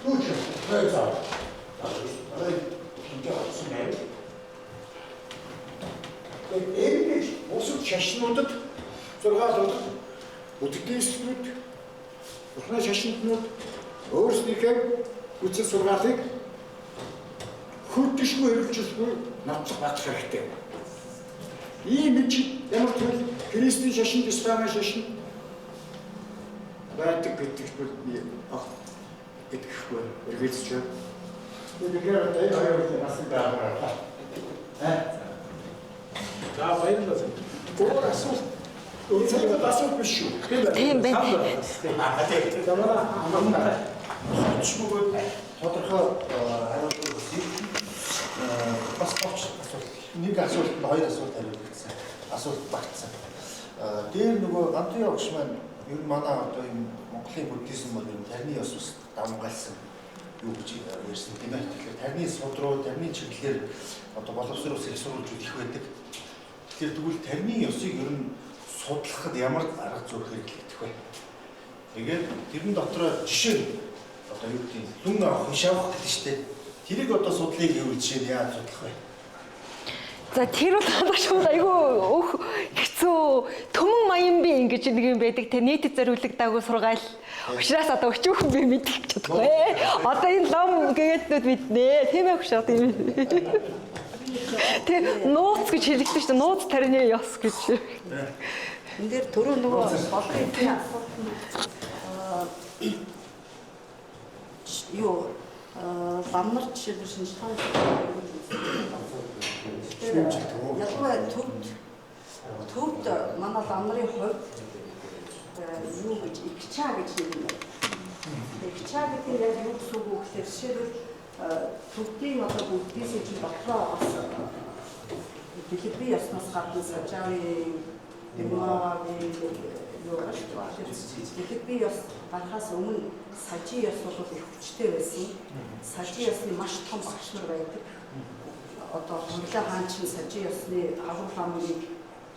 Түүч хайцаа. Ай хинжаасан юм. Эвэж усуд шашнуудад зургаалууд үтгэдэгчнүүд ухнаа шашнууд өөрсдийнхээ үтсэн сургаалыг хөдөлшгүй хэрэгжүүлэхгүй ноцох баах хэрэгтэй. Ийм гэж ямар ч христийн шашин, исламын шашин байдаг гэдэгт би итгэхгүй эргэлзэж байна. Тэгэхээр энэ хоёрын насан дараа. За баярлалаа. Өөр асуулт. Өөр асуулт биш шүү. Тийм байна. Замаараа амнаа. Чимээгөө тодорхой хариулт өгсөн. Бас товч асуулт. Нэг асуулт, хоёр асуулт хариулагдсан. Асуулт багтсан. Дээр нөгөө гамтын огш маань ер нь манай одоо энэ Монголын буддизм бол энэ тарны ёс ус дамгаалсан юу гэж ярьсан тийм ээ. Тэгэхээр тарны суд руу, тарны чиглэлээр одоо боловсрол ус их сурвалжууд их байдаг. Тэгэхээр тэгвэл тарны ёсыг ер нь судлахад ямар арга зүйр хэрэглэгдэх вэ? Тэгээд тэрэн дотроо жишээ нь одоо юу гэдэг нь хүн авах, иш авах гэдэг чинь тэрийг одоо судлыг гэвэл жишээ нь яаж судлах вэ? За тэр бол шууд айгүй хэцүү төмөн маян би ингэж нэг юм байдаг те нийтэд зориулагдаагүй сургаал учраас одоо өчүүхэн би мэдчих чадахгүй. Одоо энэ лом гээднүүд мэднэ. Тийм ээ хөш одоо юм. Тэ нууц гэж хэлдэг шүү дээ. Нууц тарины ёс гэж. Энд дээр түрүү нөгөө болгоны асуулт нь юу ламнар жишээлбэл шинжилгээ ялангуяа төвд манай ламнарын хувьд юу гэж икча гэж нэг юм. Икча гэдэг нь яг юу гэсэн үг вэ гэхээр жишээлбэл төвдийн одоо буддизм чинь дотроо бас Филиппин яснаас гадна сажааны Филиппин ёс гарахаас өмнө сажи ёс бол их хүчтэй байсан. Сажи ёсны маш том багш нар байдаг. Одоо Монголын хаан чинь сажи ёсны агуу ламыг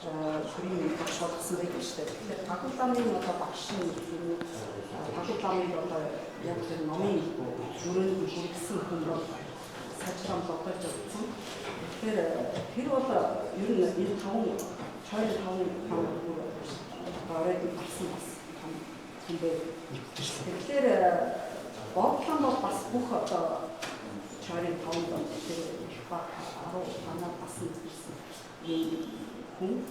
бүрийн багш болгосон байдаг шүү дээ. Тэгэхээр агуу ламын одоо багш нь агуу ламыг одоо яг тэр номын өрөөнд бүрдсэн хүн бол саж лам тогтоож өгсөн. Тэгэхээр тэр бол ер нь энэ таван оройд болсон бас юм бэ. Тэгэхээр бодлон бол бас бүх одоо чойрын таван донд их баг 10 анаа басан гэсэн хүн.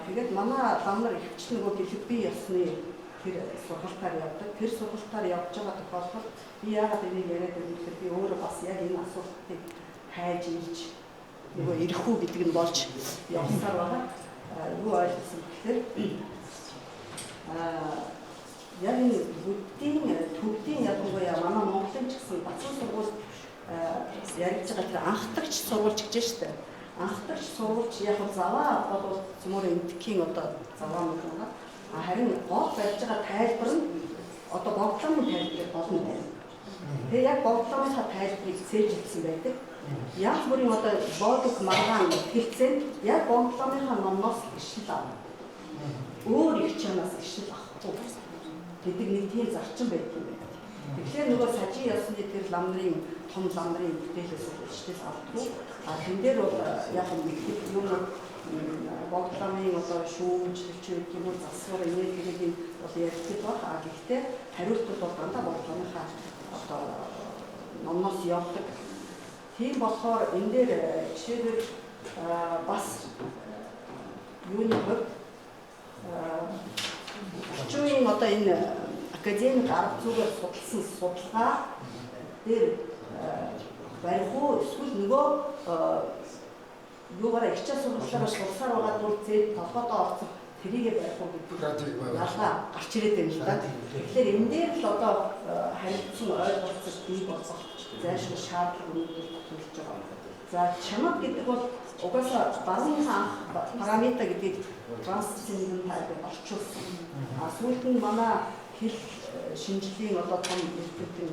Тэгээд манай ламнар ихч нөгөө Филиппин ёсны тэр сургалтаар явдаг. Тэр сургалтаар явж байгаа тохиолдолд би яагаад энийг яриад байгаа гэхээр би өөрөө бас яг энэ асуултыг хайж ирж нөгөө ирэх үү гэдэг нь болж явсаар байгаа. Юу ойлгосон гэхээр яг энэ төвдийн ялангуяа манай Монголын ч гэсэн бацхан сургууль ярьж байгаа тэр анхдагч сургууль гэж байна шүү дээ. Анхдагч сургуульч яг заваа бол цөмөр энтхийн одоо заваа мөн байна. Харин гол барьж байгаа тайлбар нь одоо бодлогын тайлбар болно байна. Тэгээ яг бодлогын тайлбарыг цээжилсэн байдаг. Яг бүрийн одоо бодох маргаан хэлцэн яг бодлогын номноос ишл авах. Өөр их чанаас ишл авахгүй гэдэг нэг тийм зарчим байдаг юм байна. Тэгэхээр нөгөө сажи ёсны тэр ламнарын том ламнарын бүтээлээс ишл авахгүй. Тэн дээр бол яг нэг юм бодлогын одоо шүүмж хэлж юм уу засвар энергийг бол ярьдаг баг. Гэхдээ хариултууд бол дандаа бодлогынхаа одоо номноос явдаг. Тийм болохоор энэ дээр жишээлбэл бас юуны хувьд орчмын одоо энэ академик арга зүгээр судалсан судалгаа дээр барих уу эсвэл нөгөө юугаараа хичээл сургалтаараа сурсаар байгаа тул зэт толгойдоо орцох тэрийгэ барих уу гэдэг ялгаа гарч ирээд байна л да. Тэгэхээр энэ дээр л одоо харилцсан ойлголцол бий болох зайлшгүй шаардлага өнөөдөр төрж байгаа. За чанар гэдэг бол угаасаа барууныхаа параметр гэдгийг трансцендентал гэж орчуулсан. Сүүлд нь манай хэл шинжилгээний одоо том эрдэмтэн